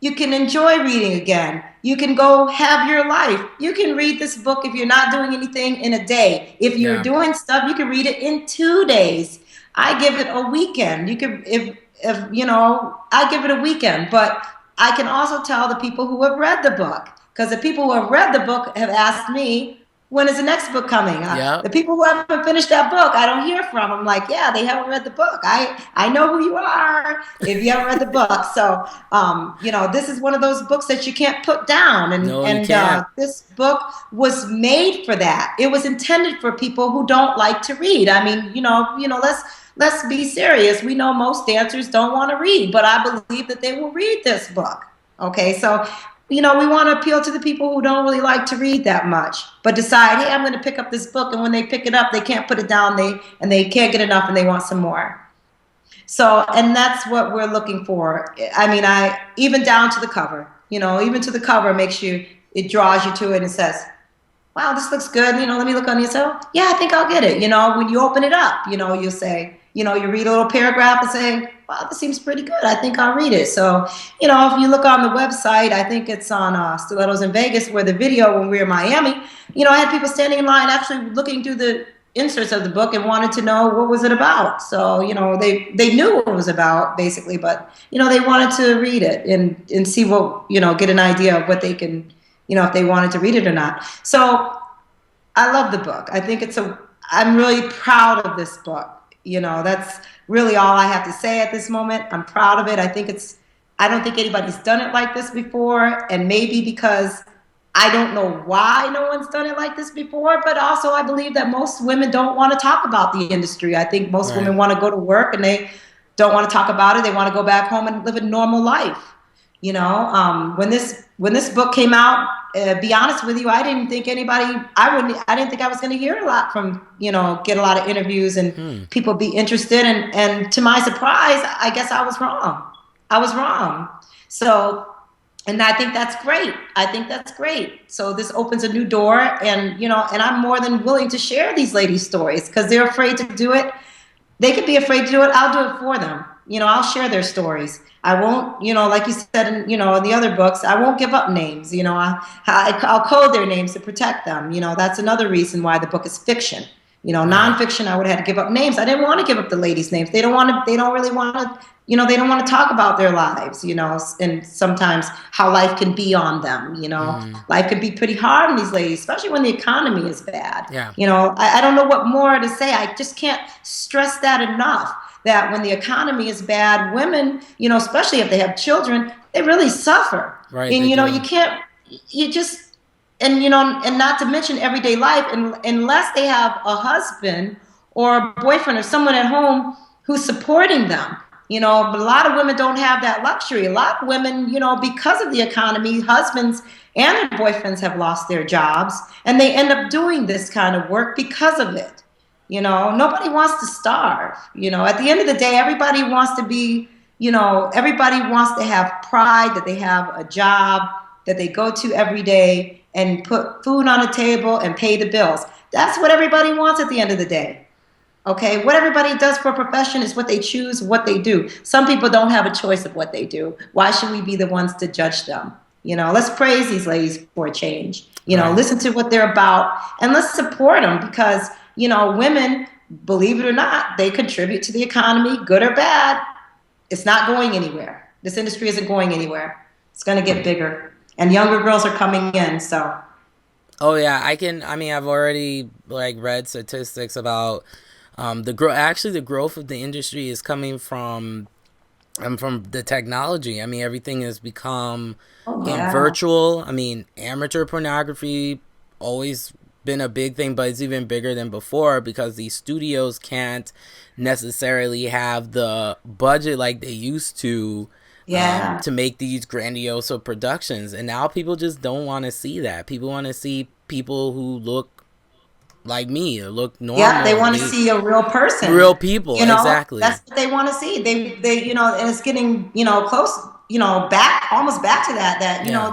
You can enjoy reading again. You can go have your life. You can read this book if you're not doing anything in a day. If you're Yeah. doing stuff, you can read it in 2 days. I give it a weekend. You can if I give it a weekend, but I can also tell the people who have read the book, because the people who have read the book have asked me, when is the next book coming? The Yep. people who haven't finished that book, I don't hear from. I'm like, yeah, they haven't read the book. I know who you are if you haven't read the book. So, this is one of those books that you can't put down. And No, you and can't. this book was made for that. It was intended for people who don't like to read. I mean, let's be serious. We know most dancers don't want to read, but I believe that they will read this book. Okay, so we want to appeal to the people who don't really like to read that much, but decide, hey, I'm going to pick up this book, and when they pick it up, they can't put it down. They can't get enough, and they want some more. So, and that's what we're looking for. I mean, I even down to the cover. Even to the cover it draws you to it and says, wow, this looks good. Let me look on yourself. Yeah, I think I'll get it. When you open it up, you'll say, you read a little paragraph and say, wow, this seems pretty good. I think I'll read it. So, if you look on the website, I think it's on Stilettos in Vegas, where the video when we were in Miami, I had people standing in line actually looking through the inserts of the book and wanted to know what was it about. So, they knew what it was about basically, but, they wanted to read it and see what, get an idea of what they can, if they wanted to read it or not. So I love the book. I think I'm really proud of this book. That's really all I have to say at this moment. I'm proud of it. I don't think anybody's done it like this before. And maybe because I don't know why no one's done it like this before, but also I believe that most women don't want to talk about the industry. I think most Right. women want to go to work and they don't want to talk about it. They want to go back home and live a normal life. When this book came out, be honest with you, I didn't think anybody. I didn't think I was going to hear a lot from get a lot of interviews Hmm. and people be interested. And to my surprise, I guess I was wrong. I was wrong. So, and I think that's great. I think that's great. So this opens a new door, and I'm more than willing to share these ladies' stories because they're afraid to do it. They could be afraid to do it. I'll do it for them. I'll share their stories. I won't, like you said, in the other books, I won't give up names. I'll code their names to protect them. That's another reason why the book is fiction. Right. Nonfiction, I would have had to give up names. I didn't want to give up the ladies' names. They don't want to. They don't really want to. They don't want to talk about their lives. And sometimes how life can be on them. Life could be pretty hard on these ladies, especially when the economy is bad. Yeah. I don't know what more to say. I just can't stress that enough. That when the economy is bad, women, especially if they have children, they really suffer. Right. And They you do. can't. You just and not to mention everyday life, and unless they have a husband or a boyfriend or someone at home who's supporting them. But a lot of women don't have that luxury. A lot of women, because of the economy, husbands and their boyfriends have lost their jobs, and they end up doing this kind of work because of it. Nobody wants to starve. At the end of the day, everybody wants to be, everybody wants to have pride that they have a job that they go to every day and put food on the table and pay the bills. That's what everybody wants at the end of the day. Okay, what everybody does for a profession is what they choose, what they do. Some people don't have a choice of what they do. Why should we be the ones to judge them? Let's praise these ladies for a change. Right. Listen to what they're about and let's support them because, women, believe it or not, they contribute to the economy, good or bad. It's not going anywhere. This industry isn't going anywhere. It's going to get bigger. And younger girls are coming in, so. Oh yeah, I mean, I've already like read statistics about the growth. Actually, the growth of the industry is coming from the technology. I mean, everything has become Oh, yeah. virtual. I mean, amateur pornography always been a big thing, but it's even bigger than before because these studios can't necessarily have the budget like they used Yeah. to make these grandiose productions. And now people just don't want to see that. People want to see people who look like me or look Yeah, they normal. want to see a real person. Real people, exactly. That's what they want to see. They, and it's getting, close, back, almost back to that, Yeah,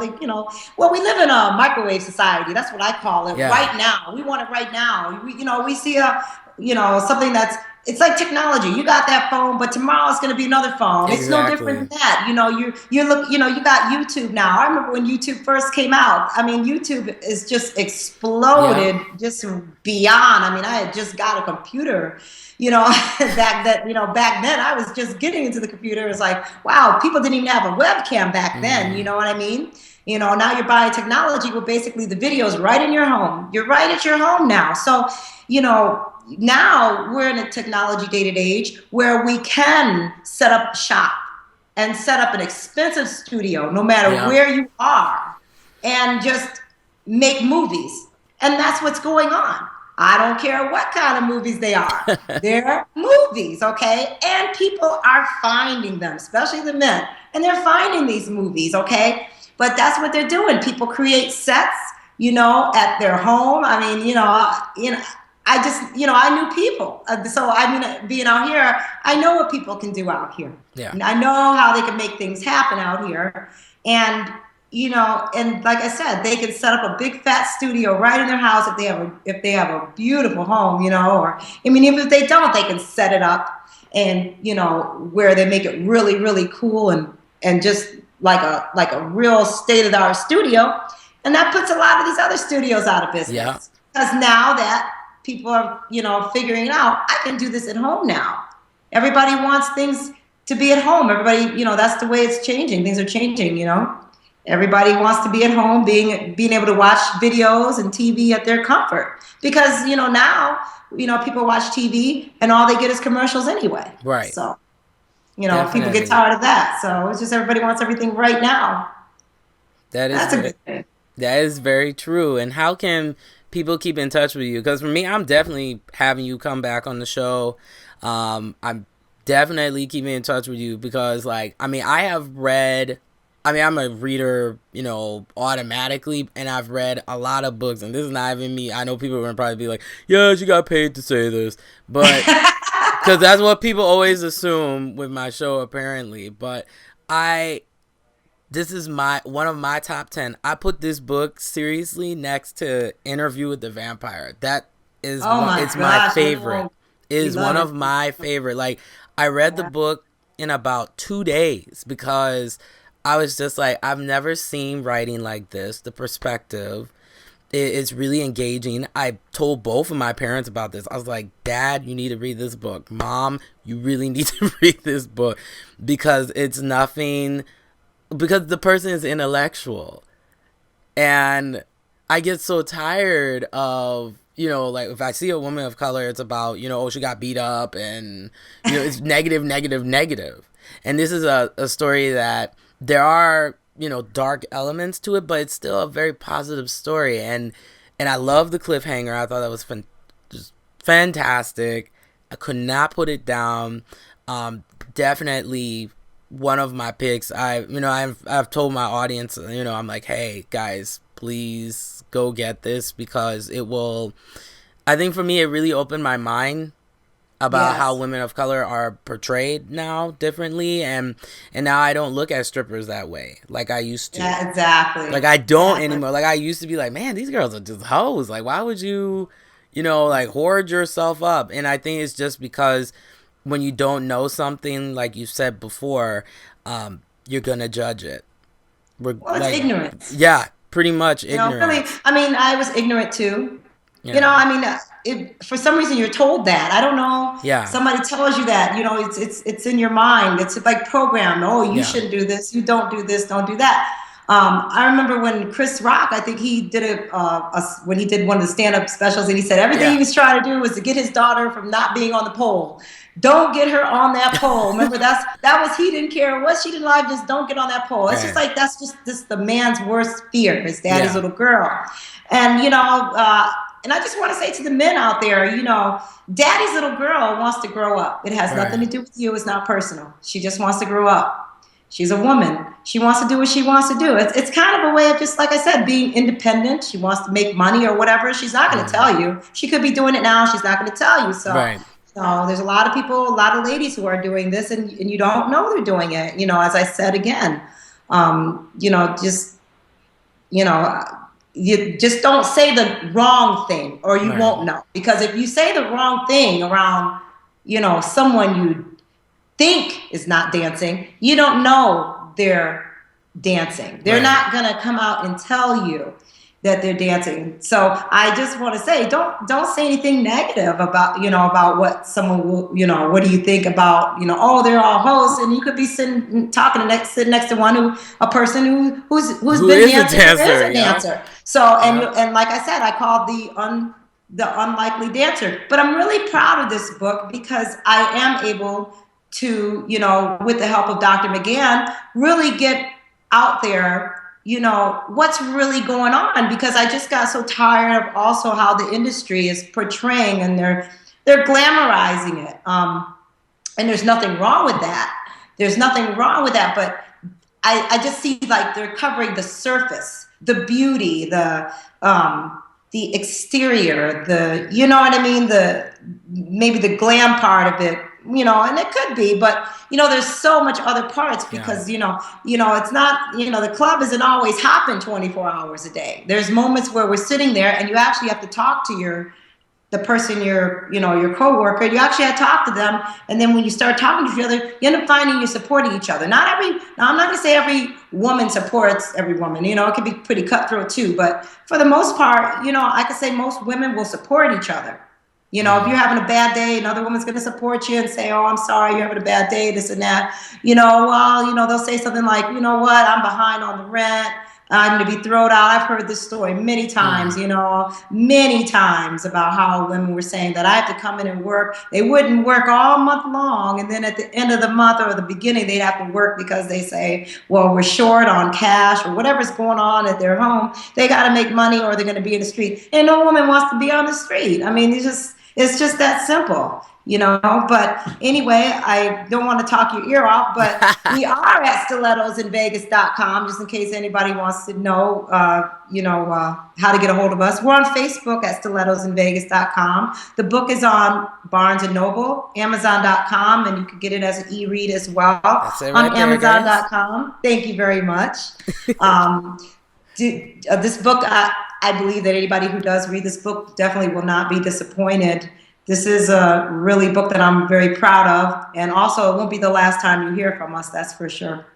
well, we live in a microwave society. That's what I call it. yeah, Right now, we want it right now. We see something that's, it's like technology. You got that phone, but tomorrow it's going to be another phone. It's no different exactly. than that. You look, you got YouTube now. I remember when YouTube first came out. I mean, YouTube is just Yeah. exploded, just beyond. I mean, I had just got a computer. Back then I was just getting into the computer. It's like, wow, people didn't even have a webcam back then. You Mm-hmm. know what I mean? Now you're buying technology where basically the video is right in your home. You're right at your home now. So, now we're in a technology dated age where we can set up shop and set up an expensive studio no matter Yeah. where you are and just make movies. And that's what's going on. I don't care what kind of movies they are. They're movies, okay? And people are finding them, especially the men. And they're finding these movies, okay? But that's what they're doing. People create sets, at their home. I mean, I just, I knew people. So, I mean, being out here, I know what people can do out here. Yeah. And I know how they can make things happen out here. And, and like I said, they can set up a big fat studio right in their house if they have a beautiful home, or, I mean, even if they don't, they can set it up and, where they make it really, really cool and just like a real state of the art studio. And that puts a lot of these other studios out of Yeah. business because now that people are, figuring out, I can do this at home now. Everybody wants things to be at home. Everybody, that's the way it's changing. Things are changing. Everybody wants to be at home, being able to watch videos and TV at their comfort. Because, now, people watch TV and all they get is commercials anyway. Right. So, people get Definitely. tired of that. So it's just everybody wants everything right now. That is That's a very, good thing. that is very true. And how can people keep in touch with you? Because for me, I'm definitely having you come back on the show. I'm definitely keeping in touch with you because, like, I mean, I have read. I mean, I'm a reader, automatically, and I've read a lot of books. And this is not even me. I know people are gonna probably be like, "Yeah, she got paid to say this," but because that's what people always assume with my show, apparently. But I this is my one of my top 10. I put this book seriously next to Interview with the Vampire. That is Oh one. my It's my gosh, I favorite. know. It We is love one it. of my favorite. Like, I read the Yeah. book in about 2 days because I was just like, I've never seen writing like this. The perspective, It's really engaging. I told both of my parents about this. I was like, Dad, you need to read this book. Mom, you really need to read this book because it's nothing, because the person is intellectual. And I get so tired of, like if I see a woman of color, it's about, oh, she got beat up and, it's negative, negative, negative. And this is a story that there are, dark elements to it, but it's still a very positive story. And I love the cliffhanger. I thought that was just fantastic. I could not put it down. Definitely one of my picks. I've told my audience, I'm like, hey guys, please go get this because it will. I think for me, it really opened my mind about how women of color are portrayed now differently, and now I don't look at strippers that way like I used to. Yeah, exactly. Like I don't anymore. Like I used to be like, man, these girls are just hoes. Like why would you, like hoard yourself up? And I think it's just because when you don't know something, like you said before, you're gonna judge it. Well, it's ignorance. Yeah, pretty much ignorance. Really, I mean, I was ignorant too. Yeah. I mean, for some reason you're told that. I don't know. Yeah. Somebody tells you that. It's in your mind. It's like programmed. Oh, you shouldn't do this. You don't do this. Don't do that. I remember when Chris Rock, I think he did when he did one of the stand-up specials, and he said everything he was trying to do was to get his daughter from not being on the pole. Don't get her on that pole. Remember, that was he didn't care what she did in life. Just don't get on that pole. It's just like that's just the man's worst fear. His daddy's little girl, and and I just want to say to the men out there, daddy's little girl wants to grow up. It has nothing to do with you. It's not personal. She just wants to grow up. She's a woman. She wants to do what she wants to do. It's kind of a way of just, like I said, being independent. She wants to make money or whatever. She's not going to tell you. She could be doing it now. She's not going to tell you. So, there's a lot of people, a lot of ladies who are doing this, and you don't know they're doing it. As I said again, you just don't say the wrong thing or you won't know. Because if you say the wrong thing around, someone you think is not dancing, you don't know they're dancing. They're not going to come out and tell you that they're dancing. So I just want to say, don't say anything negative about, about what someone will, what do you think about, oh, they're all hoes, and you could be sitting next to a person who's been dancing, is a dancer. So, and like I said, I called the unlikely dancer, but I'm really proud of this book because I am able to, with the help of Dr. McGann, really get out there, what's really going on, because I just got so tired of also how the industry is portraying, and they're glamorizing it. And there's nothing wrong with that. There's nothing wrong with that, but I just see like they're covering the surface, the beauty, the exterior, you know what I mean? Maybe the glam part of it, and it could be, but there's so much other parts because it's not, the club isn't always hopping 24 hours a day. There's moments where we're sitting there and you actually have to talk to the person, your coworker. You actually have to talk to them, and then when you start talking to each other, you end up finding you're supporting each other. Now I'm not going to say every woman supports every woman. It can be pretty cutthroat too, but for the most part, I could say most women will support each other. If you're having a bad day, another woman's going to support you and say, oh, I'm sorry, you're having a bad day, this and that. They'll say something like, you know what, I'm behind on the rent. I'm going to be thrown out. I've heard this story many times, many times about how women were saying that I have to come in and work. They wouldn't work all month long. And then at the end of the month or the beginning, they'd have to work because they say, well, we're short on cash or whatever's going on at their home. They got to make money or they're going to be in the street. And no woman wants to be on the street. I mean, it's just that simple, but anyway, I don't want to talk your ear off, but we are at stilettosinvegas.com, just in case anybody wants to know, how to get a hold of us. We're on Facebook at stilettosinvegas.com. The book is on Barnes & Noble, Amazon.com, and you can get it as an e-read as well on Amazon.com. Thank you very much. This book, I believe that anybody who does read this book definitely will not be disappointed. This is a really book that I'm very proud of, and also it won't be the last time you hear from us, that's for sure.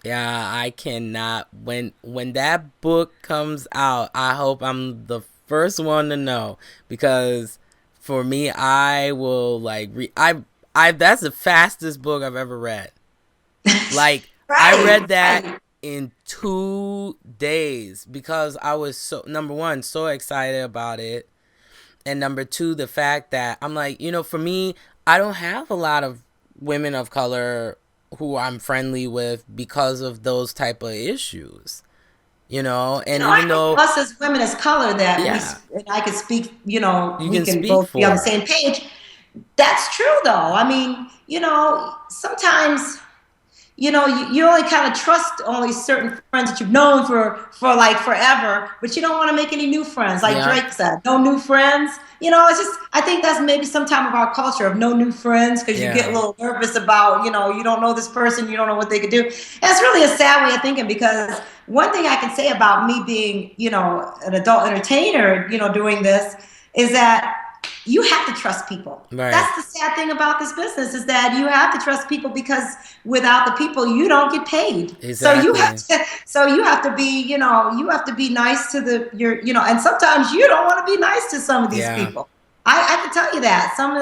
Yeah, I cannot. When that book comes out, I hope I'm the first one to know, because for me, I will like I that's the fastest book I've ever read. Like, I Right, read that right. in 2 days because I was so, number one, so excited about it, and number two, the fact that I'm like, for me, I don't have a lot of women of color who I'm friendly with because of those type of issues, and I even think though, us as women as color that yeah, and I could speak, you we can can speak both be on the for it. same page. That's true though. I mean, sometimes you only kind of trust only certain friends that you've known for like forever, but you don't want to make any new friends. Like Yeah, Drake said, no new friends. It's just I think that's maybe some time of our culture of no new friends because you get a yeah, little nervous about you don't know this person, you don't know what they could do. And it's really a sad way of thinking because one thing I can say about me being an adult entertainer, doing this is that you have to trust people. right, That's the sad thing about this business is that you have to trust people because without the people you don't get paid. So you have exactly, to you have to be nice to and sometimes you don't want to be nice to some of these yeah, people. I can tell you that some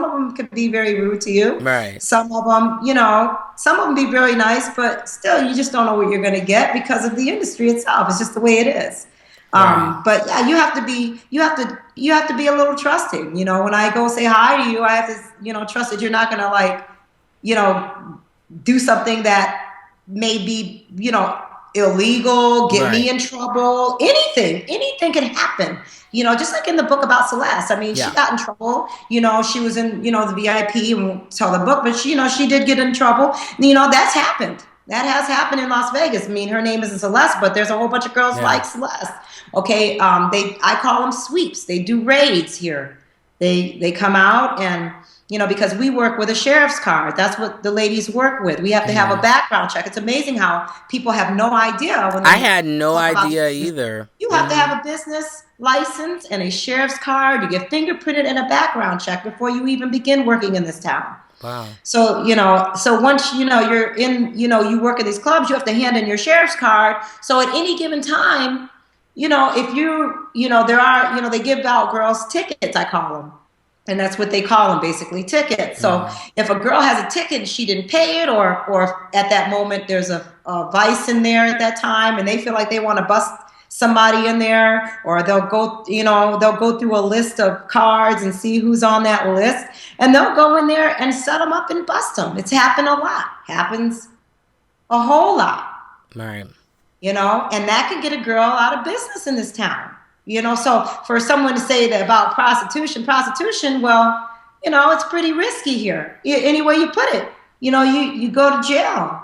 of them could be very rude to you. right, Some of them be very nice, but still you just don't know what you're going to get because of the industry itself. It's just the way it is. right, But yeah, you have to be a little trusting. When I go say hi to you, I have to trust that you're not gonna like you know do something that may be illegal, get me right, in trouble. Anything can happen. Just like in the book about Celeste. I mean, she yeah, got in trouble. She was in the VIP. We won't tell the book, but she did get in trouble. That's happened. That has happened in Las Vegas. I mean, her name isn't Celeste, but there's a whole bunch of girls yeah, like Celeste. Okay, I call them sweeps. They do raids here. They come out and because we work with a sheriff's card. That's what the ladies work with. We have to have a mm. background check. It's amazing how people have no idea when I they had no talk about idea this business. either. You have to Hmm. have a business license and a sheriff's card. You get fingerprinted and a background check before you even begin working in this town. Wow. So once you're in, you work at these clubs, you have to hand in your sheriff's card. So at any given time, if there are, they give out girls tickets, I call them. And that's what they call them, basically tickets. So Mm. if a girl has a ticket and she didn't pay it, or at that moment there's a vice in there at that time, and they feel like they want to bust somebody in there, or they'll go through a list of cards and see who's on that list, and they'll go in there and set them up and bust them. It's happened a lot. Happens a whole lot. Right. And that could get a girl out of business in this town. So for someone to say that about prostitution, well, it's pretty risky here. Any way you put it, you go to jail.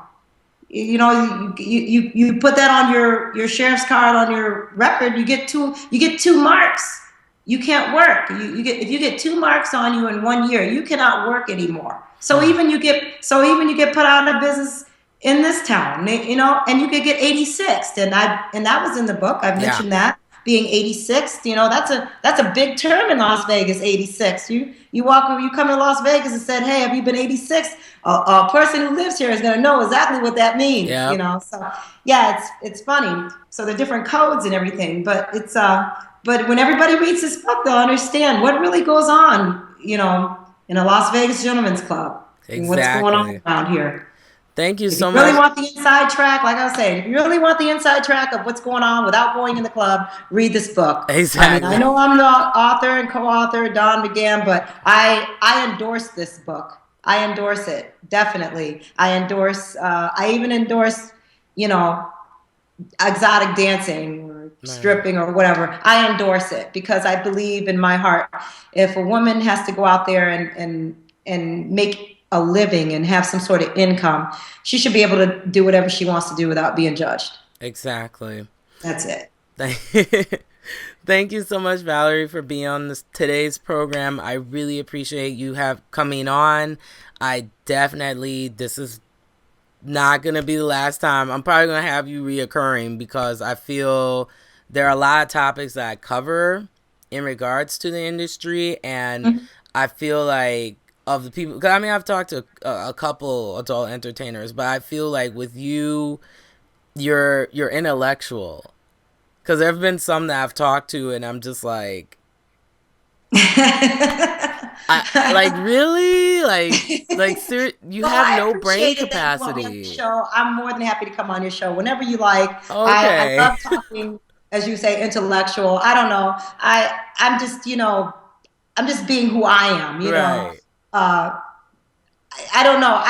You put that on your sheriff's card on your record. You get two marks. You can't work. If you get 2 marks on you in 1 year, you cannot work anymore. So Hmm. even you get put out of business in this town, and you could get 86th, and that was in the book. I've Yeah. mentioned that being 86th. That's a big term in Las Vegas. 86. You come to Las Vegas and said, "Hey, have you been 86?" A person who lives here is going to know exactly what that means. Yep. So yeah, it's funny. So the different codes and everything, but when everybody reads this book, they'll understand what really goes on. In a Las Vegas gentleman's club and what's going on Exactly. around here. Thank you If you so really much. want the inside track, like I was saying, if you really want the inside track of what's going on without going in the club, read this book. I mean, I Exactly. know I'm the author and co-author, Don McGann, but I endorse this book. I endorse it, definitely. I even endorse, you know, exotic dancing or Right. stripping or whatever. I endorse it because I believe in my heart if a woman has to go out there and make a living and have some sort of income, she should be able to do whatever she wants to do without being judged. Exactly. That's it. Thank you so much, Valerie, for being on today's program. I really appreciate you have coming on. I definitely, this is not gonna be the last time. I'm probably gonna have you reoccurring because I feel there are a lot of topics that I cover in regards to the industry, and Mhm. I feel like of the people. Cause I mean, I've talked to a couple adult entertainers, but I feel like with you, you're intellectual. Cause there've been some that I've talked to, and I'm just I like really you Well, have I no brain appreciate it that you want me on your capacity. show. I'm more than happy to come on your show whenever you like. I Okay. love talking, as you say, intellectual. I don't know. I'm just, I'm just being who I am, Right. Uh, I don't know.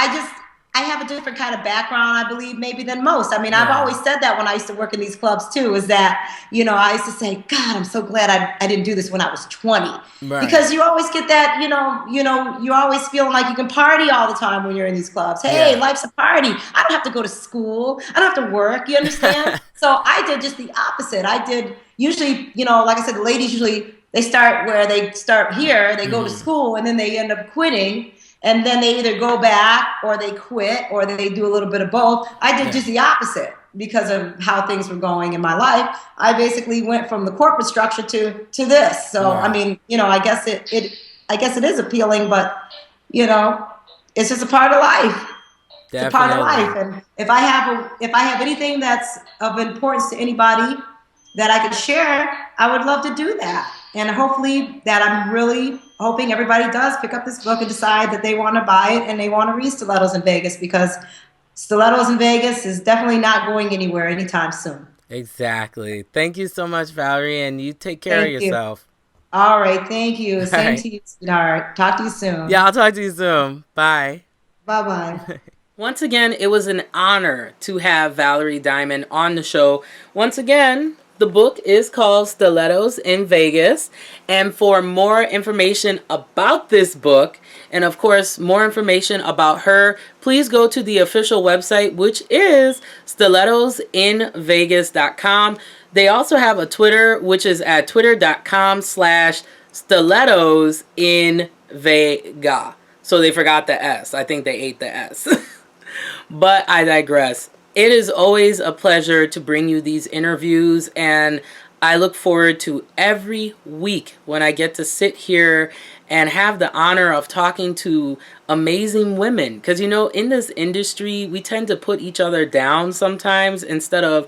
I have a different kind of background, I believe, maybe than most. I mean, I've Yeah. always said that when I used to work in these clubs too, is that, I used to say, God, I'm so glad I didn't do this when I was 20. Right. Because you always get that, you're always feeling like you can party all the time when you're in these clubs. Hey, Yeah. life's a party. I don't have to go to school. I don't have to work. You understand? So I did just the opposite. I did usually, like I said, the ladies usually they start where they start here, they go to Hmm. school, and then they end up quitting, and then they either go back or they quit or they do a little bit of both. I did Yeah. just the opposite because of how things were going in my life. I basically went from the corporate structure to this. So I Right. mean, I guess it is appealing, but you know, it's just a part of life. It's a part of life. Definitely. And if I have anything that's of importance to anybody that I could share, I would love to do that. And hopefully that I'm really hoping everybody does pick up this book and decide that they want to buy it and they want to read Stilettos in Vegas, because Stilettos in Vegas is definitely not going anywhere anytime soon. Exactly. Thank you so much, Valerie, and you take care of Thank you. yourself. All right. Thank you. All Same right. to you, sweetheart. Talk to you Yeah, soon. I'll talk to you soon. Bye. Bye bye. Once again, it was an honor to have Valerie Diamond on the show. Once again, the book is called Stilettos in Vegas. And for more information about this book, and of course, more information about her, please go to the official website, which is stilettosinvegas.com. They also have a Twitter, which is at twitter.com/stilettos in Vega. So they forgot the S. I think they ate the S. But I digress. It is always a pleasure to bring you these interviews, and I look forward to every week when I get to sit here and have the honor of talking to amazing women. Because, in this industry, we tend to put each other down sometimes instead of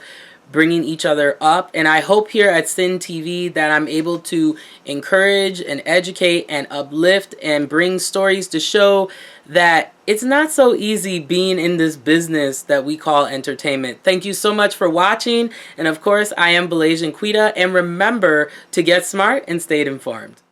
bringing each other up. And I hope here at Sin TV that I'm able to encourage and educate and uplift and bring stories to show that it's not so easy being in this business that we call entertainment. Thank you so much for watching. And of course, I am Belasian Quita. And remember to get smart and stay informed.